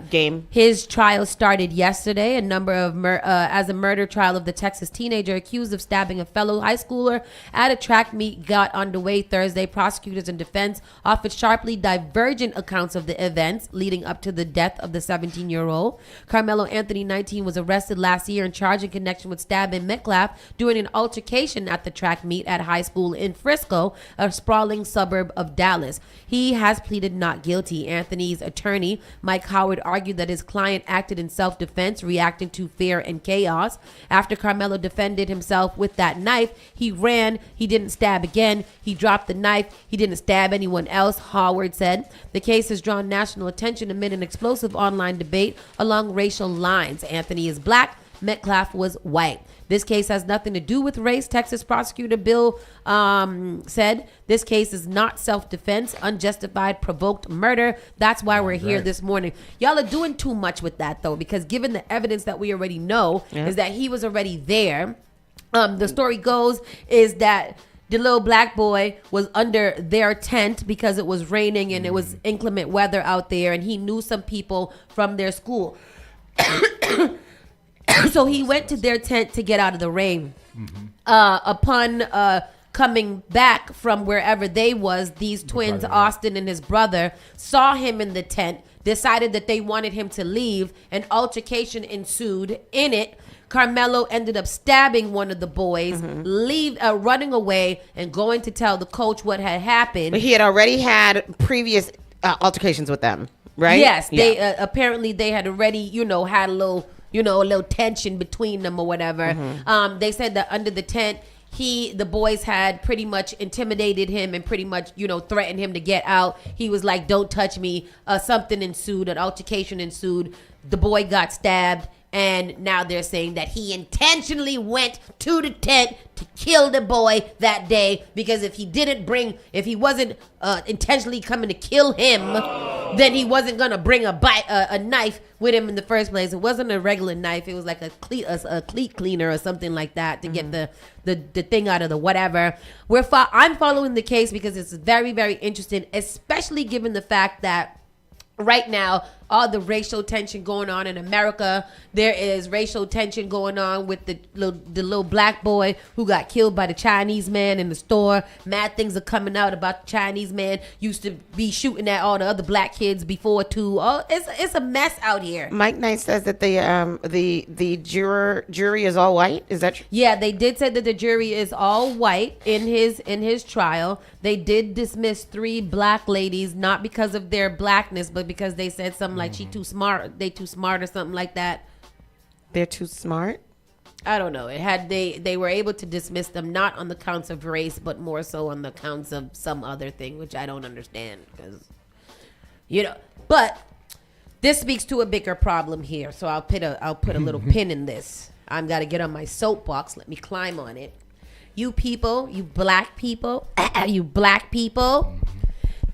game. His trial started yesterday. A number of as a murder trial of the Texas teenager accused of stabbing a fellow high schooler at a track meet got underway Thursday. Prosecutors and defense offered sharply divergent accounts of the events leading up to the death of the 17-year-old. Carmelo Anthony, 19, was arrested last year and charged in connection with stabbing Metcalf during an altercation at the track meet at high school in Frisco, a sprawling suburb of Dallas. He has pleaded not guilty. Anthony's attorney, Mike Howard, argued that his client acted in self-defense, reacting to fear and chaos. After Carmelo defended himself with that knife, he ran. He didn't stab again. He dropped the knife. He didn't stab anyone else, Howard said. The case has drawn national attention amid an explosive online debate along racial lines. Anthony is black. Metcalf was white. This case has nothing to do with race. Texas prosecutor Bill said this case is not self-defense, unjustified, provoked murder. That's why we're here this morning. Y'all are doing too much with that, though, because given the evidence that we already know is that he was already there. The story goes is that the little black boy was under their tent because it was raining and it was inclement weather out there, and he knew some people from their school. So he went to their tent to get out of the rain. Upon coming back from wherever they was, these twins, Austin and his brother, saw him in the tent, decided that they wanted him to leave. An altercation ensued. In it, Carmelo ended up stabbing one of the boys, running away and going to tell the coach what had happened. But he had already had previous altercations with them, right? Yes, they apparently they had already, had a little tension between them or whatever. They said that under the tent, the boys had pretty much intimidated him and pretty much, threatened him to get out. He was like, "Don't touch me." Something ensued, an altercation ensued. The boy got stabbed. And now they're saying that he intentionally went to the tent to kill the boy that day, because if he wasn't intentionally coming to kill him, then he wasn't gonna bring a knife with him in the first place. It wasn't a regular knife; it was like a cleat cleaner or something like that to get the thing out of the whatever. I'm following the case because it's very, very interesting, especially given the fact that right now, all the racial tension going on in America. There is racial tension going on with the little black boy who got killed by the Chinese man in the store. Mad things are coming out about the Chinese man used to be shooting at all the other black kids before too. Oh, it's a mess out here. Mike Knight says that the jury is all white. Is that true? Yeah, they did say that the jury is all white in his trial. They did dismiss 3 black ladies, not because of their blackness, but because they said something like she too smart, they too smart or something like that. They're too smart? I don't know. They were able to dismiss them not on the counts of race, but more so on the counts of some other thing, which I don't understand because, but this speaks to a bigger problem here. So I'll put a little pin in this. I'm got to get on my soapbox. Let me climb on it. You people, you black people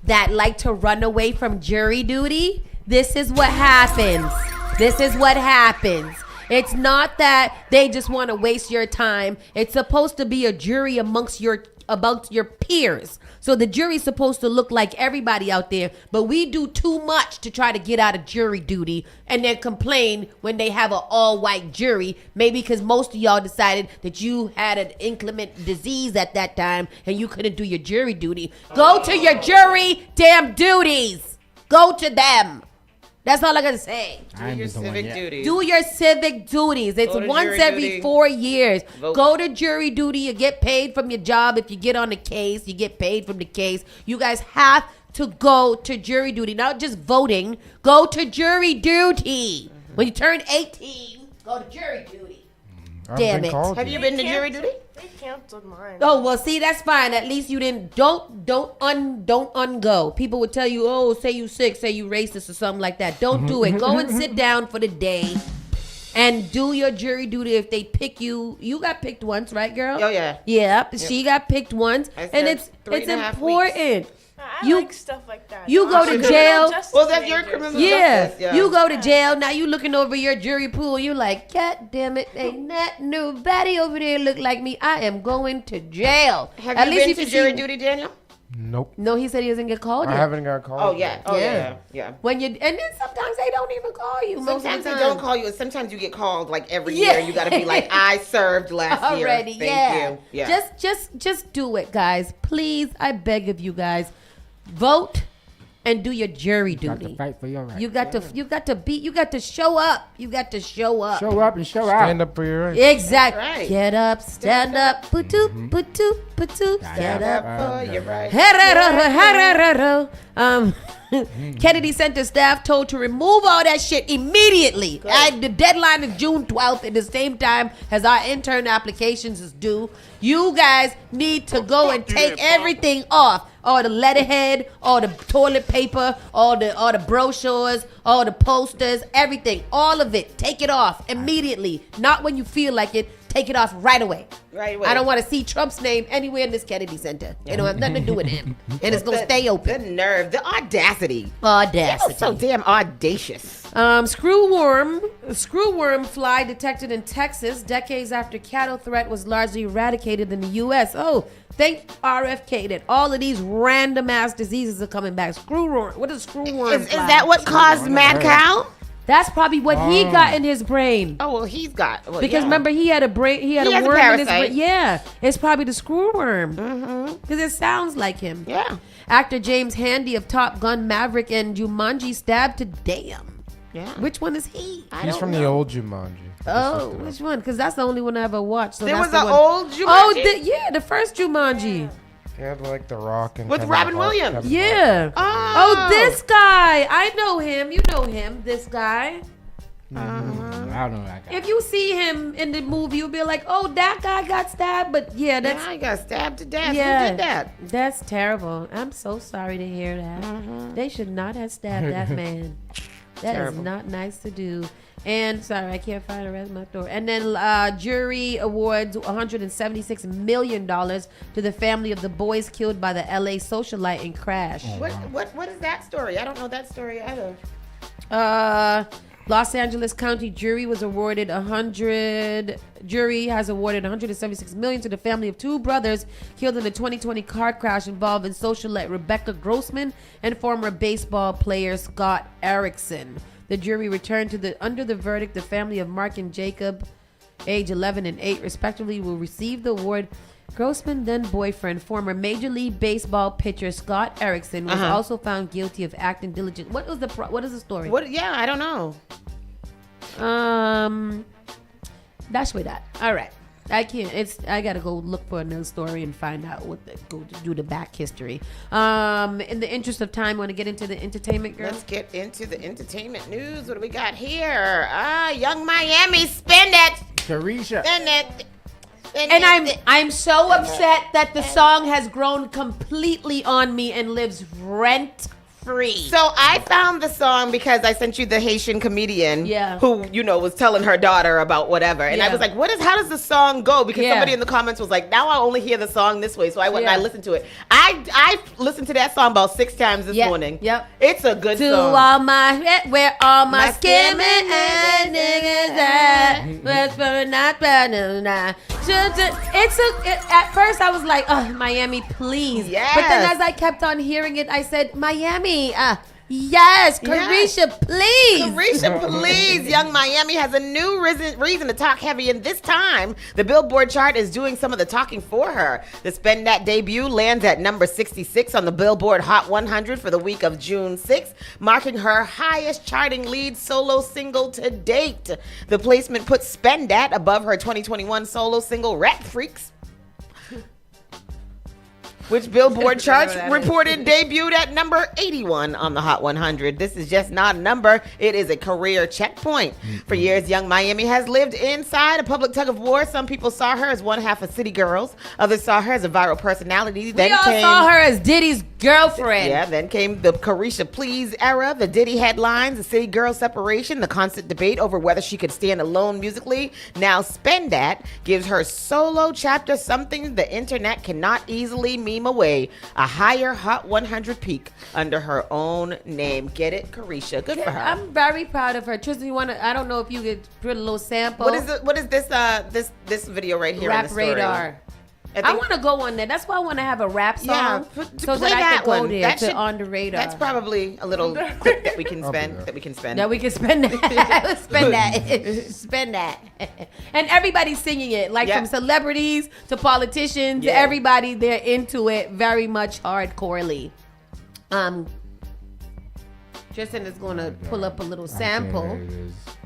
that like to run away from jury duty, this is what happens. It's not that they just want to waste your time. It's supposed to be a jury amongst your peers. So the jury's supposed to look like everybody out there, but we do too much to try to get out of jury duty and then complain when they have an all-white jury, maybe because most of y'all decided that you had an inclement disease at that time and you couldn't do your jury duty. Go to your jury damn duties. Go to them. That's all I gotta say. Do your civic duties. Do your civic duties. It's once every 4 years. Vote. Go to jury duty. You get paid from your job. If you get on a case, you get paid from the case. You guys have to go to jury duty. Not just voting. Go to jury duty. When you turn 18, go to jury duty. Damn it. Have you been to jury duty? They canceled mine. Oh, well, see, that's fine. At least you didn't. Don't ungo. People would tell you, oh, say you sick, say you racist or something like that. Don't do it. Go and sit down for the day and do your jury duty. If they pick you, you got picked once, right, girl? Oh, yeah. Yep. She got picked once. And it's important. I like stuff like that. You go to jail. Well, that's your criminal justice. Yeah. You go to jail. Now you looking over your jury pool. You like, God damn it, ain't not nobody over there look like me. I am going to jail. Have you been to jury duty, Daniel? Nope. No, he said he doesn't get called. I haven't got called. Oh yeah. Oh yeah. When you and then sometimes they don't even call you. Sometimes they don't call you. Sometimes you get called like every year. You got to be like, I served last already. year. Thank you. Yeah. Just do it, guys. Please, I beg of you guys. Vote and do your jury duty. You got to fight for your rights. You got to show up. You got to show up. Show up and show out. Stand up for your rights. Exactly. Right. Get up, stand up, put-toot, stand up for your rights. Kennedy Center staff told to remove all that shit immediately. The deadline is June 12th at the same time as our intern applications is due. You guys need to go and take everything off. all the letterhead, all the toilet paper, all the brochures, all the posters, everything, all of it. Take it off immediately. Not when you feel like it. Take it off right away. Right away. I don't want to see Trump's name anywhere in this Kennedy Center. It don't have nothing to do with him. And it's going to stay open. The nerve, the audacity. Audacity. So damn audacious. Screwworm fly detected in Texas decades after cattle threat was largely eradicated in the U.S. Oh, thank RFK that all of these random ass diseases are coming back. Screwworm. What is screwworm? Is that what caused mad cow? That's probably what he got in his brain. Oh well, he's got because remember he had a brain. He had a worm in his brain. Yeah, it's probably the screwworm. Because it sounds like him. Yeah. Actor James Handy of Top Gun, Maverick, and Jumanji stabbed to damn. Yeah. Which one is he? He's from the old Jumanji. Oh, which one? Because that's the only one I ever watched. So there that's was an one. old Jumanji. Oh, the first Jumanji. They had like The Rock and with Kevin Robin Hart, Williams. Kevin Yeah. Hart. Oh, this guy. I know him. You know him. This guy. I don't know that guy. If you see him in the movie, you'll be like, "Oh, that guy got stabbed." But yeah, that's I got stabbed to death. yeah, Who did that? That's terrible. I'm so sorry to hear that. They should not have stabbed that man. That is not nice to do. And sorry, I can't find the rest of my story. And then jury awards $176 million to the family of the boys killed by the LA socialite in crash. What is that story? I don't know that story either. Los Angeles County jury has awarded $176 million to the family of two brothers killed in the 2020 car crash involving socialite Rebecca Grossman and former baseball player Scott Erickson. The jury returned under the verdict. The family of Mark and Jacob, age 11 and 8 respectively, will receive the award. Grossman, then boyfriend, former Major League Baseball pitcher Scott Erickson, was also found guilty of acting diligent. What is the story? Yeah, I don't know. That's with that. All right. I can't. I gotta go look for another story and find out go to do the back history. In the interest of time, want to get into the entertainment, girl? Let's get into the entertainment news. What do we got here? Young Miami, spend it. Carisha. Spend it. And I'm so upset that the song has grown completely on me and lives rent free. So I found the song because I sent you the Haitian comedian who, was telling her daughter about whatever. And I was like, how does the song go? Because somebody in the comments was like, now I only hear the song this way. So I went and I listened to it. I listened to that song about 6 times this morning. Yep. It's a good song. Where all my skimming and niggas at. At first I was like, oh, Miami, please. Yes. But then as I kept on hearing it, I said, Miami, yes, Carisha, please. Carisha, please. Young Miami has a new reason to talk heavy, and this time, the Billboard chart is doing some of the talking for her. The Spend That debut lands at number 66 on the Billboard Hot 100 for the week of June 6th, marking her highest charting lead solo single to date. The placement puts Spend That above her 2021 solo single, Rat Freaks, which Billboard charts reported debuted at number 81 on the Hot 100. This is just not a number. It is a career checkpoint. For years, Young Miami has lived inside a public tug of war. Some people saw her as one half of City Girls. Others saw her as a viral personality. We all saw her as Diddy's girlfriend. Yeah, then came the Carisha Please era, the Diddy headlines, the City Girl separation, the constant debate over whether she could stand alone musically. Now Spend That gives her solo chapter something the internet cannot easily meme away, a higher Hot 100 peak under her own name. Get it, Carisha? Good for her. I'm very proud of her. Tristan, I don't know if you could put a little sample. What is this video right here? Rap in the story? Radar. I want to go on there. That's why I want to have a rap song so that I can go there to On the Radar. That's probably a little clip that we can spend. That we can spend that. Spend that. And everybody's singing it, like from celebrities to politicians. Everybody, they're into it very much hardcorely. Tristan is going to pull up a little sample.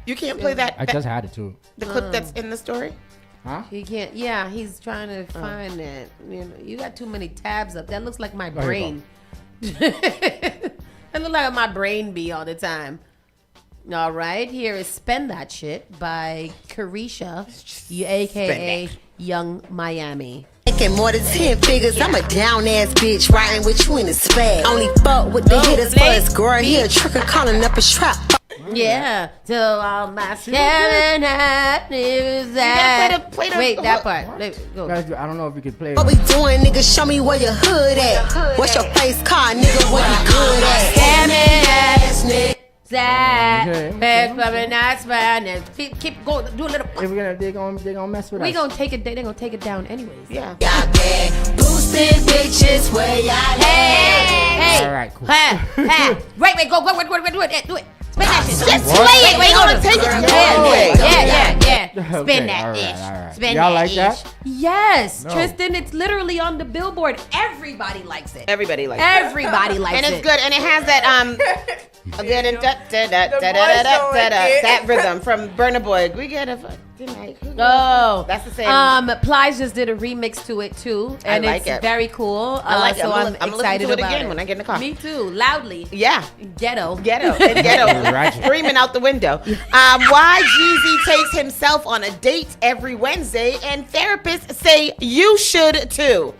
You can't play that. I just had it too. The clip that's in the story. Huh? He can't. Yeah, he's trying to find that. You got too many tabs up. That looks like my brain. That looks like my brain be all the time. All right, here is "Spend That Shit" by Carisha, aka Young Miami. making more than 10 figures. I'm a down ass bitch riding with you in the spag. Only fuck with the hitters for his girl. He a tricker calling up his trap. Yeah, till all my scamming is that. Wait, that part. Go. I don't know if we could play. What we doing, nigga? Show me where your hood at. What's your face card, nigga? Where you good at? Scamming ass nigga. Okay. Bad clubbing, that's fine. Keep going. Do a little. They're gonna mess with us. We gonna take it. They're gonna take it down anyways. Yeah. Y'all bad. Boosted bitches where y'all at? Hey. All right, cool. Wait, go. Do it. Spin that shit. Just play it. We gonna take it. Yeah. Spin Okay, that all right, ish. all right. Spin Y'all that like ish. that? Yes, No. Tristan. It's literally on the billboard. Everybody likes it. Everybody likes it. Everybody likes it. And it's good. And it has that that rhythm from Burna Boy. We get a tonight. Oh, that's the same. Plies just did a remix to it too, and I like it's it. very cool. I like it. So I'm I'm listening excited to it about again it. when I get in the car. Me too, loudly. Yeah. Ghetto, screaming out the window. Why Jeezy takes himself on a date every Wednesday, and therapists say you should too.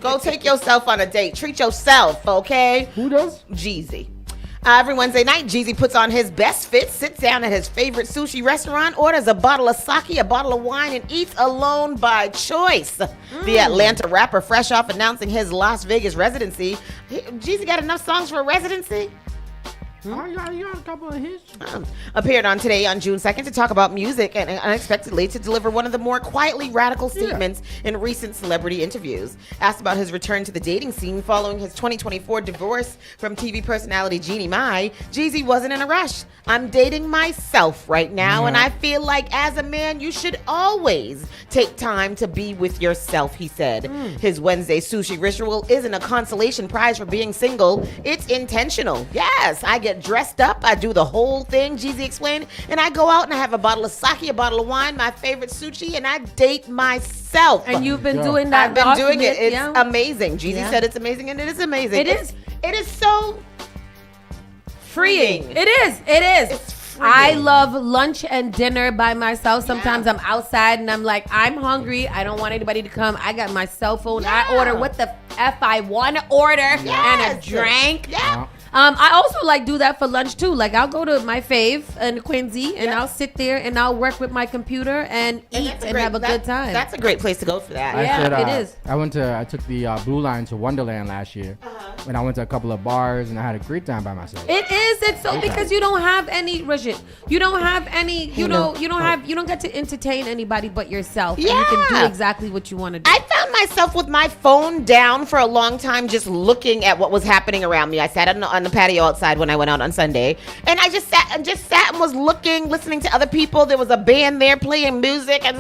Go take yourself on a date. Treat yourself, okay? Who does? Jeezy. Every Wednesday night, Jeezy puts on his best fit, sits down at his favorite sushi restaurant, orders a bottle of sake, a bottle of wine, and eats alone by choice. The Atlanta rapper, fresh off announcing his Las Vegas residency. Jeezy got enough songs for a residency? You got a couple of hits. Appeared on Today on June 2nd to talk about music and unexpectedly to deliver one of the more quietly radical statements in recent celebrity interviews. Asked about his return to the dating scene following his 2024 divorce from TV personality Jeannie Mai, Jeezy wasn't in a rush. I'm dating myself right now, and I feel like as a man, you should always take time to be with yourself, he said. His Wednesday sushi ritual isn't a consolation prize for being single. It's intentional. Yes, I get dressed up. I do the whole thing, Jeezy explained. And I go out and I have a bottle of sake, a bottle of wine, my favorite sushi, and I date myself. And you've been doing that. I've been doing it. It's yeah. amazing. Jeezy said it's amazing, and it is amazing. It is. It is so freeing. It is. It's freeing. I love lunch and dinner by myself. Sometimes I'm outside and I'm like, I'm hungry. I don't want anybody to come. I got my cell phone. I order what the F I want to order and a drink. Yeah. I also like do that for lunch too. Like I'll go to my fave in Quincy and I'll sit there and I'll work with my computer and eat and have a good time. That's a great place to go for that. It is. I took the Blue Line to Wonderland last year, and I went to a couple of bars and I had a great time by myself. It is. It's so because you don't have any, Rashid. You don't have any. You don't get to entertain anybody but yourself. Yeah. And you can do exactly what you want to do. I found myself with my phone down for a long time, just looking at what was happening around me. I sat on the patio outside when I went out on Sunday, and I just sat and was looking, listening to other people. There was a band there playing music. I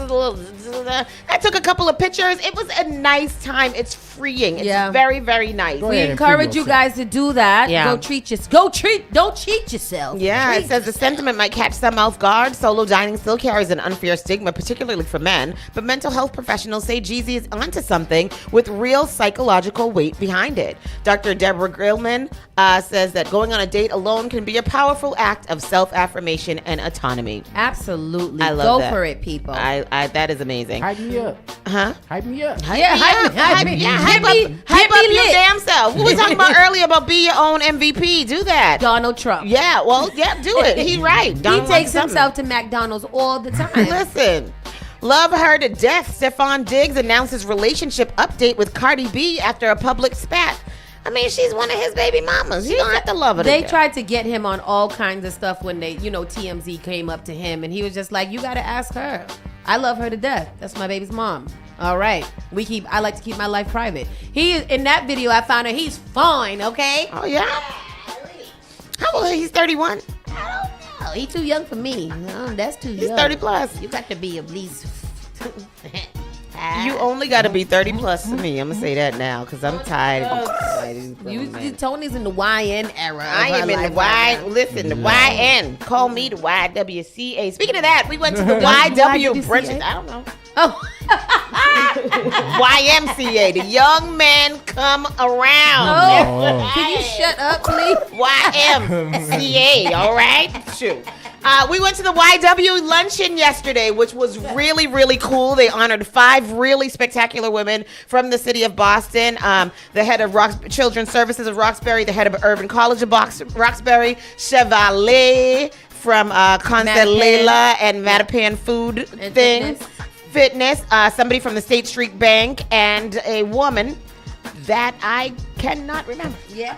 took a couple of pictures. It was a nice time. It's freeing. It's very, very nice. We encourage you guys to do that. Yeah. Don't cheat yourself. Yeah, it says the sentiment might catch some off guard. Solo dining still carries an unfair stigma, particularly for men. But mental health professionals say Jeezy is onto something with real psychological weight behind it. Dr. Deborah Grillman says that going on a date alone can be a powerful act of self-affirmation and autonomy. Absolutely. I love Go that. for it, people. That is amazing. Hype me up. Huh? Hype me up. Hype up your damn self. We were talking about earlier about be your own MVP. Do that. Donald Trump. Yeah, well, do it. He's right. He takes himself to McDonald's all the time. Listen. Love her to death. Stephon Diggs announced his relationship update with Cardi B after a public spat. I mean, she's one of his baby mamas. You don't have to love her. They tried to get him on all kinds of stuff when TMZ came up to him, and he was just like, "You got to ask her. I love her to death. That's my baby's mom." All right, I like to keep my life private. In that video, I found out he's fine. Okay. Oh yeah. How old is he? He's 31. I don't know. He's too young for me. No, that's too young. He's 30 plus. You got to be at least. You only got to be 30 plus to me. I'm gonna say that now because I'm tired. Tony's in the YN era. I am in the Y. Listen, the YN. Call me the YWCA. Speaking of that, we went to the YW brunch. I don't know. Oh. YMCA. The young men come around. Oh. Can you shut up, please? YMCA. All right. Shoot. We went to the YW luncheon yesterday, which was really, really cool. They honored 5 really spectacular women from the city of Boston. The head of Children's Services of Roxbury, the head of Urban College of Roxbury, Chevalier from Constellela and Mattapan Food Fitness, somebody from the State Street Bank, and a woman that I cannot remember. Yeah.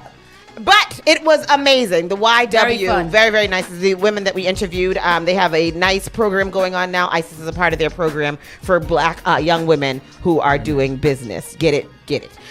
But it was amazing. The YW, Very very nice. The women that we interviewed, they have a nice program going on now. ISIS is a part of their program for black young women who are doing business. Get it.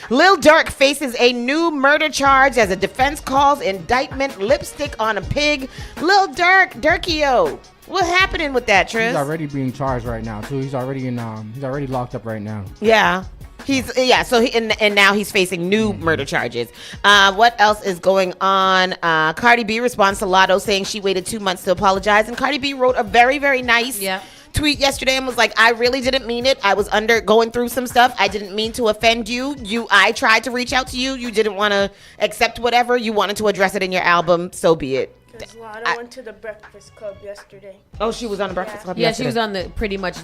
Lil Durk faces a new murder charge as a defense calls indictment lipstick on a pig. Lil Durkio. What's happening with that, Tris? He's already being charged right now too. He's already locked up right now. Yeah. And now he's facing new murder charges. What else is going on? Cardi B responds to Lotto saying she waited 2 months to apologize, and Cardi B wrote a very, very nice tweet yesterday and was like, I really didn't mean it. I was going through some stuff. I didn't mean to offend you. I tried to reach out to you. You didn't want to accept whatever. You wanted to address it in your album. So be it. Because Lotto went to the Breakfast Club yesterday. Oh, she was on the Breakfast Club yesterday. Yeah, she was on the pretty much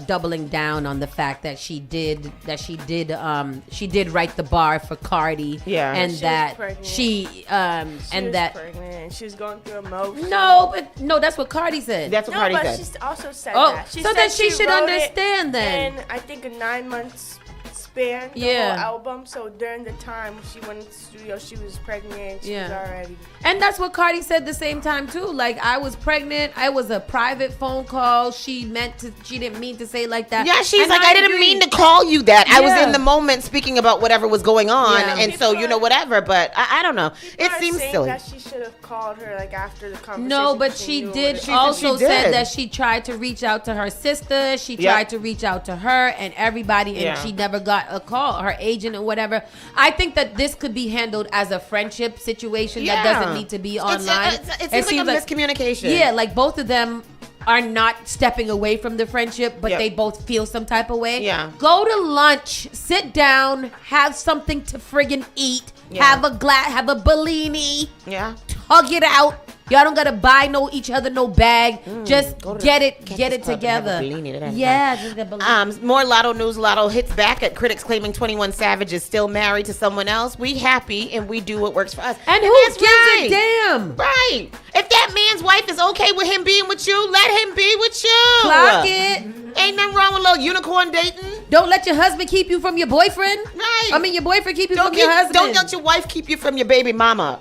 doubling down on the fact that she did write the bar for Cardi. Yeah. And that pregnant. she was pregnant. She was going through emotions. No, that's what Cardi said. That's what Cardi said. She also said that. She so said then she should wrote understand then. And I think a 9 months span, the whole album. So during the time she went into the studio, she was pregnant. She was already. And that's what Cardi said the same time too. Like, I was pregnant. I was a private phone call. She didn't mean to say like that. Yeah, she's like, I didn't mean to call you that. I was in the moment speaking about whatever was going on, and so whatever. But I don't know. It seems silly. That she should have called her like after the conversation. No, but she did also said that she tried to reach out to her sister. She tried to reach out to her and everybody, and she never got a call. Her agent or whatever. I think that this could be handled as a friendship situation that doesn't need to be online. It seems like a miscommunication. Yeah, like both of them are not stepping away from the friendship, but they both feel some type of way. Yeah. Go to lunch, sit down, have something to friggin' eat, have a Bellini. Yeah. Hug it out. Y'all don't gotta buy each other no bag. Just get it together. Just get more Lotto news. Lotto hits back at critics claiming 21 Savage is still married to someone else. We happy and we do what works for us. And who gives a damn? Right. If that man's wife is okay with him being with you, let him be with you. Clock it. Ain't nothing wrong with a little unicorn dating. Don't let your husband keep you from your boyfriend. Right. I mean, your boyfriend keep you from your husband. Don't let your wife keep you from your baby mama.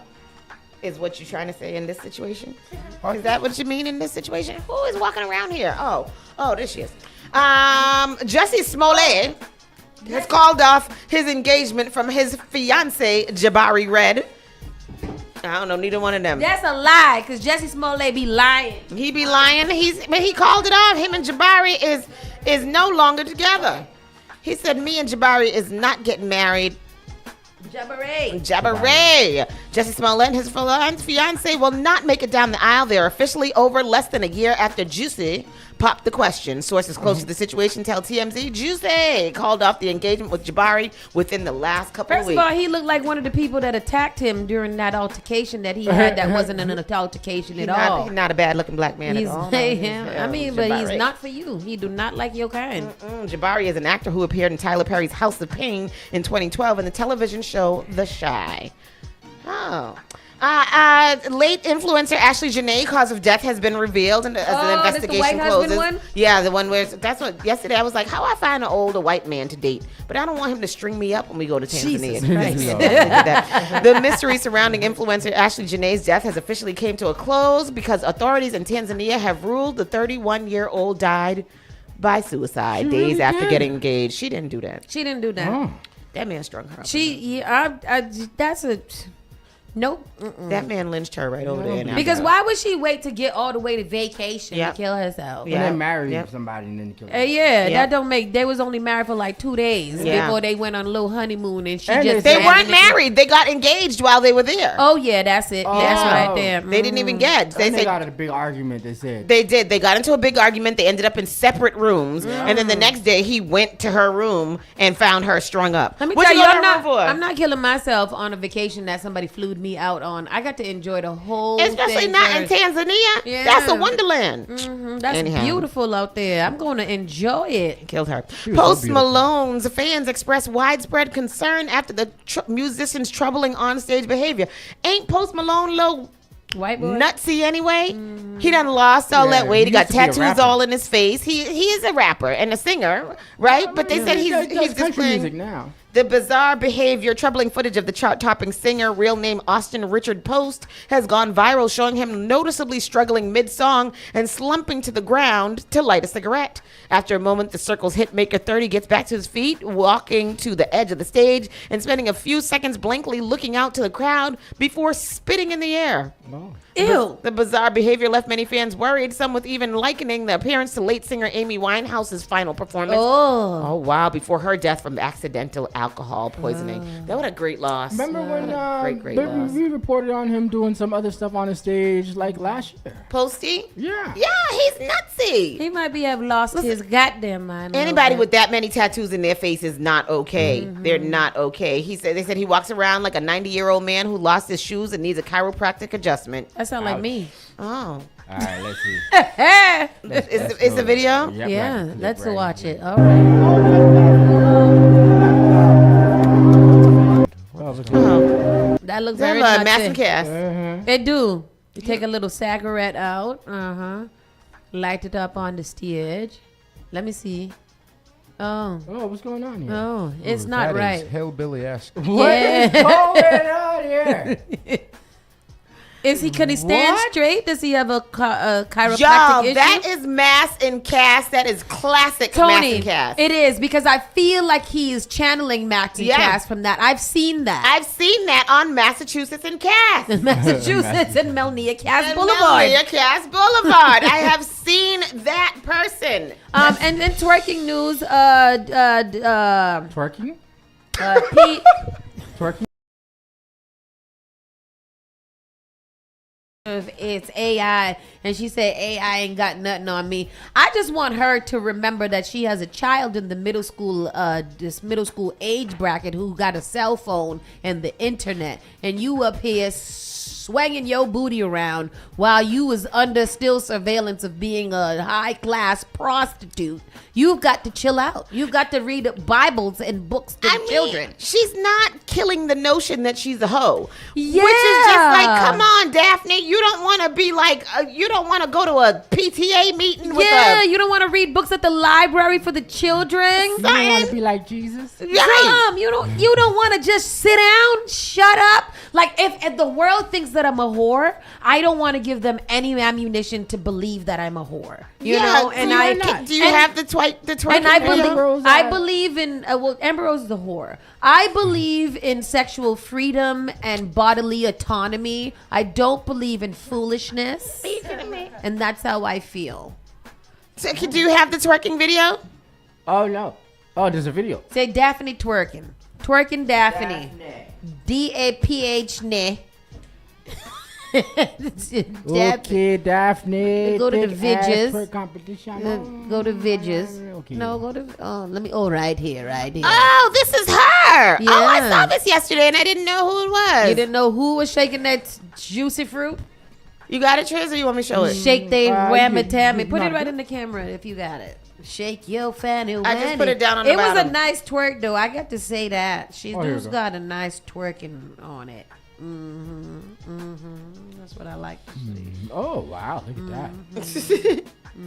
Is what you're trying to say in this situation? Is that what you mean in this situation? Who is walking around here? Oh, there she is. Jussie Smollett has called off his engagement from his fiance Jabari Red. I don't know, neither one of them. That's a lie, because Jussie Smollett be lying. He be lying. But he called it off. Him and Jabari is no longer together. He said, me and Jabari is not getting married. Jabari. Jussie Smollett and his fiance will not make it down the aisle. They're officially over less than a year after Juicy popped the question. Sources close to the situation tell TMZ Juicy called off the engagement with Jabari within the last couple of weeks. First of all, he looked like one of the people that attacked him during that altercation that he had that wasn't an altercation at all. He's not a bad-looking black man at all. But he's not for you. He do not like your kind. Jabari is an actor who appeared in Tyler Perry's House of Pain in 2012 and the television show The Chi. Late influencer Ashley Janae cause of death has been revealed as an investigation closes. One? Yeah, the one where that's what yesterday I was like, how I find an older white man to date, but I don't want him to string me up when we go to Tanzania. The mystery surrounding influencer Ashley Janae's death has officially came to a close because authorities in Tanzania have ruled the 31-year-old died by suicide days after getting engaged. She didn't do that. That man strung her up. Nope. That man lynched her right over there. Because why would she wait to get all the way to vacation to kill herself? And then marry somebody and then kill herself. That don't make. They was only married for like 2 days before they went on a little honeymoon, and they weren't married. They got engaged while they were there. Oh yeah, that's it. That's right there. They didn't even get. They got in a big argument. They said they did. They got into a big argument. They ended up in separate rooms, and then the next day he went to her room and found her strung up. Let me tell you, I'm not killing myself on a vacation that somebody flew me out on. I got to enjoy the whole Especially thing not in first. Tanzania. Yeah. That's a wonderland. That's Anyhow. beautiful out there. I'm going to enjoy it. Killed her. was Post so beautiful. Malone's fans expressed widespread concern after the musician's troubling onstage behavior. Ain't Post Malone low white boy nutsy anyway? He done lost all that weight. He got tattoos all in his face. He is a rapper and a singer, right? But they said he's just playing music now. The bizarre behavior, troubling footage of the chart-topping singer, real name Austin Richard Post, has gone viral, showing him noticeably struggling mid-song and slumping to the ground to light a cigarette. After a moment, the Circle's hitmaker 30 gets back to his feet, walking to the edge of the stage and spending a few seconds blankly looking out to the crowd before spitting in the air. Oh. Ew. The bizarre behavior left many fans worried, some with even likening the appearance to late singer Amy Winehouse's final performance. Oh, wow, before her death from accidental alcohol poisoning. That was a great loss. Remember when great loss. we reported on him doing some other stuff on the stage like last year? Posty? Yeah. Yeah, he's nutsy. He might have lost his goddamn mind. Anybody with that many tattoos in their face is not okay. They're not okay. They said he walks around like a 90-year-old man who lost his shoes and needs a chiropractic adjustment. That sounds like me. Oh. All right, let's see. Is the video? Yep, Yeah, right. let's Right. watch it. All right. That looks very Mass nutsy. and cast. It do. You take a little cigarette out. Light it up on the stage. Let me see. Oh, what's going on here? Oh, it's not right. Hillbilly-esque. What is going on here? Can he stand straight? Does he have a chiropractic Y'all, issue? that is mass and cast. That is classic mass Tony, and cast. it is, because I feel like he is channeling Max and Yeah. Cass from that. I've seen that. I've seen that on Massachusetts and Cass. Massachusetts and Melnia Cass And Boulevard. Melnia Cass Boulevard. I have seen that person. And in twerking news, Twerking? Pete. Twerking? It's AI, and she said AI ain't got nothing on me. I just want her to remember that she has a child in the middle school age bracket who got a cell phone and the internet, and you up here swinging your booty around while you was under still surveillance of being a high class prostitute. You've got to chill out. You've got to read Bibles and books to children. She's not killing the notion that she's a hoe. Yeah. Which is just like, come on, Daphne. You don't want to be like, you don't want to go to a PTA meeting with you don't want to read books at the library for the children. You don't want to be like Jesus? Mom, you don't want to just sit down, shut up. Like if the world thinks that I'm a whore, I don't want to give them any ammunition to believe that I'm a whore. You know, and do you have the twerking? And I video? believe in Amber Rose is a whore. I believe in sexual freedom and bodily autonomy. I don't believe in foolishness, and that's how I feel. So, do you have the twerking video? Oh no! Oh, there's a video. Say Daphne twerking, Daphne. Daphne. Okay, Daphne. Go to the big ass vidges. twerk competition. Go to vidges. Okay. No, go to. Oh, let me. Oh, right here. Oh, this is her. Yeah. Oh, I saw this yesterday and I didn't know who it was. You didn't know who was shaking that juicy fruit? You got it, Triz, or you want me to show it? Shake they whammy tammy. Put it not right good. in the camera if you got it. Shake your fanny. I just put it down on the It was a bottom. nice twerk though. I got to say that. She's Oh, here we dude's go. got a nice twerking on it. That's what I like to see. Oh wow! Look at that.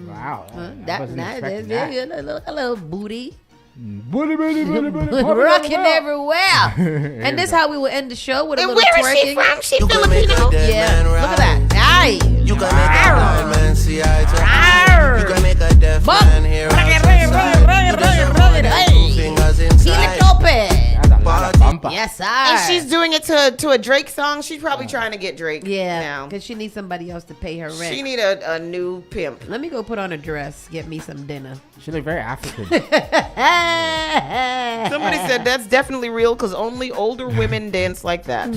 Wow. I That wasn't nice. expecting There's that. a little booty. Booty. Rocking everywhere. And this how we will end the show with a And little where is twerking. she from? She Filipino? Yeah. Look at that. Aye. You can make a blind man see eye to eye. You can make a deaf Buck. man hear out your side. You just rub my two fingers inside. Yes, And she's doing it to a Drake song. She's probably trying to get Drake. Yeah, now. because she needs somebody else to pay her rent. She need a new pimp. Let me go put on a dress, get me some dinner. She looked very African. Somebody said that's definitely real because only older women dance like that.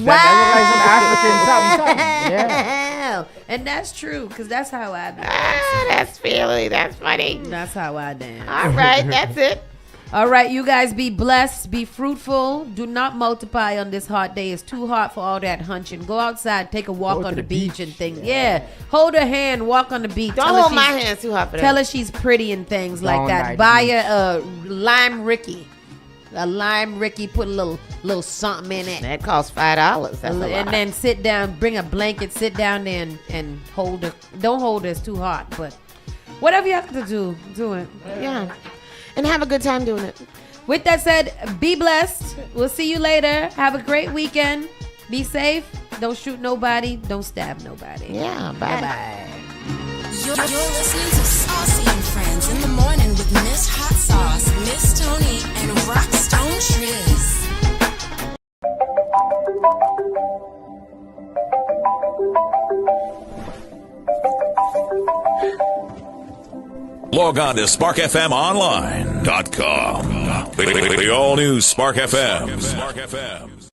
Yeah. And that's true, because that's how I dance. That's Philly. That's funny. That's how I dance. All right, that's it. All right, you guys be blessed, be fruitful. Do not multiply on this hot day. It's too hot for all that hunching. Go outside, take a walk on the beach and things. Yeah. Hold her hand, walk on the beach. Don't hold my hand too hot for that. Tell her she's pretty and things like that. Buy her a lime Ricky. A lime Ricky, put a little something in it. That costs $5. That's a lot. And then sit down, bring a blanket, sit down there and hold her. Don't hold her, it's too hot, but whatever you have to do it. Yeah. And have a good time doing it. With that said, be blessed. We'll see you later. Have a great weekend. Be safe. Don't shoot nobody. Don't stab nobody. Yeah, bye-bye. You're listening to Saucy and Friends in the morning with Miss Hot Sauce, Miss Tony, and Rockstone Triz. Log on to SparkFMOnline.com. The all new Spark FM.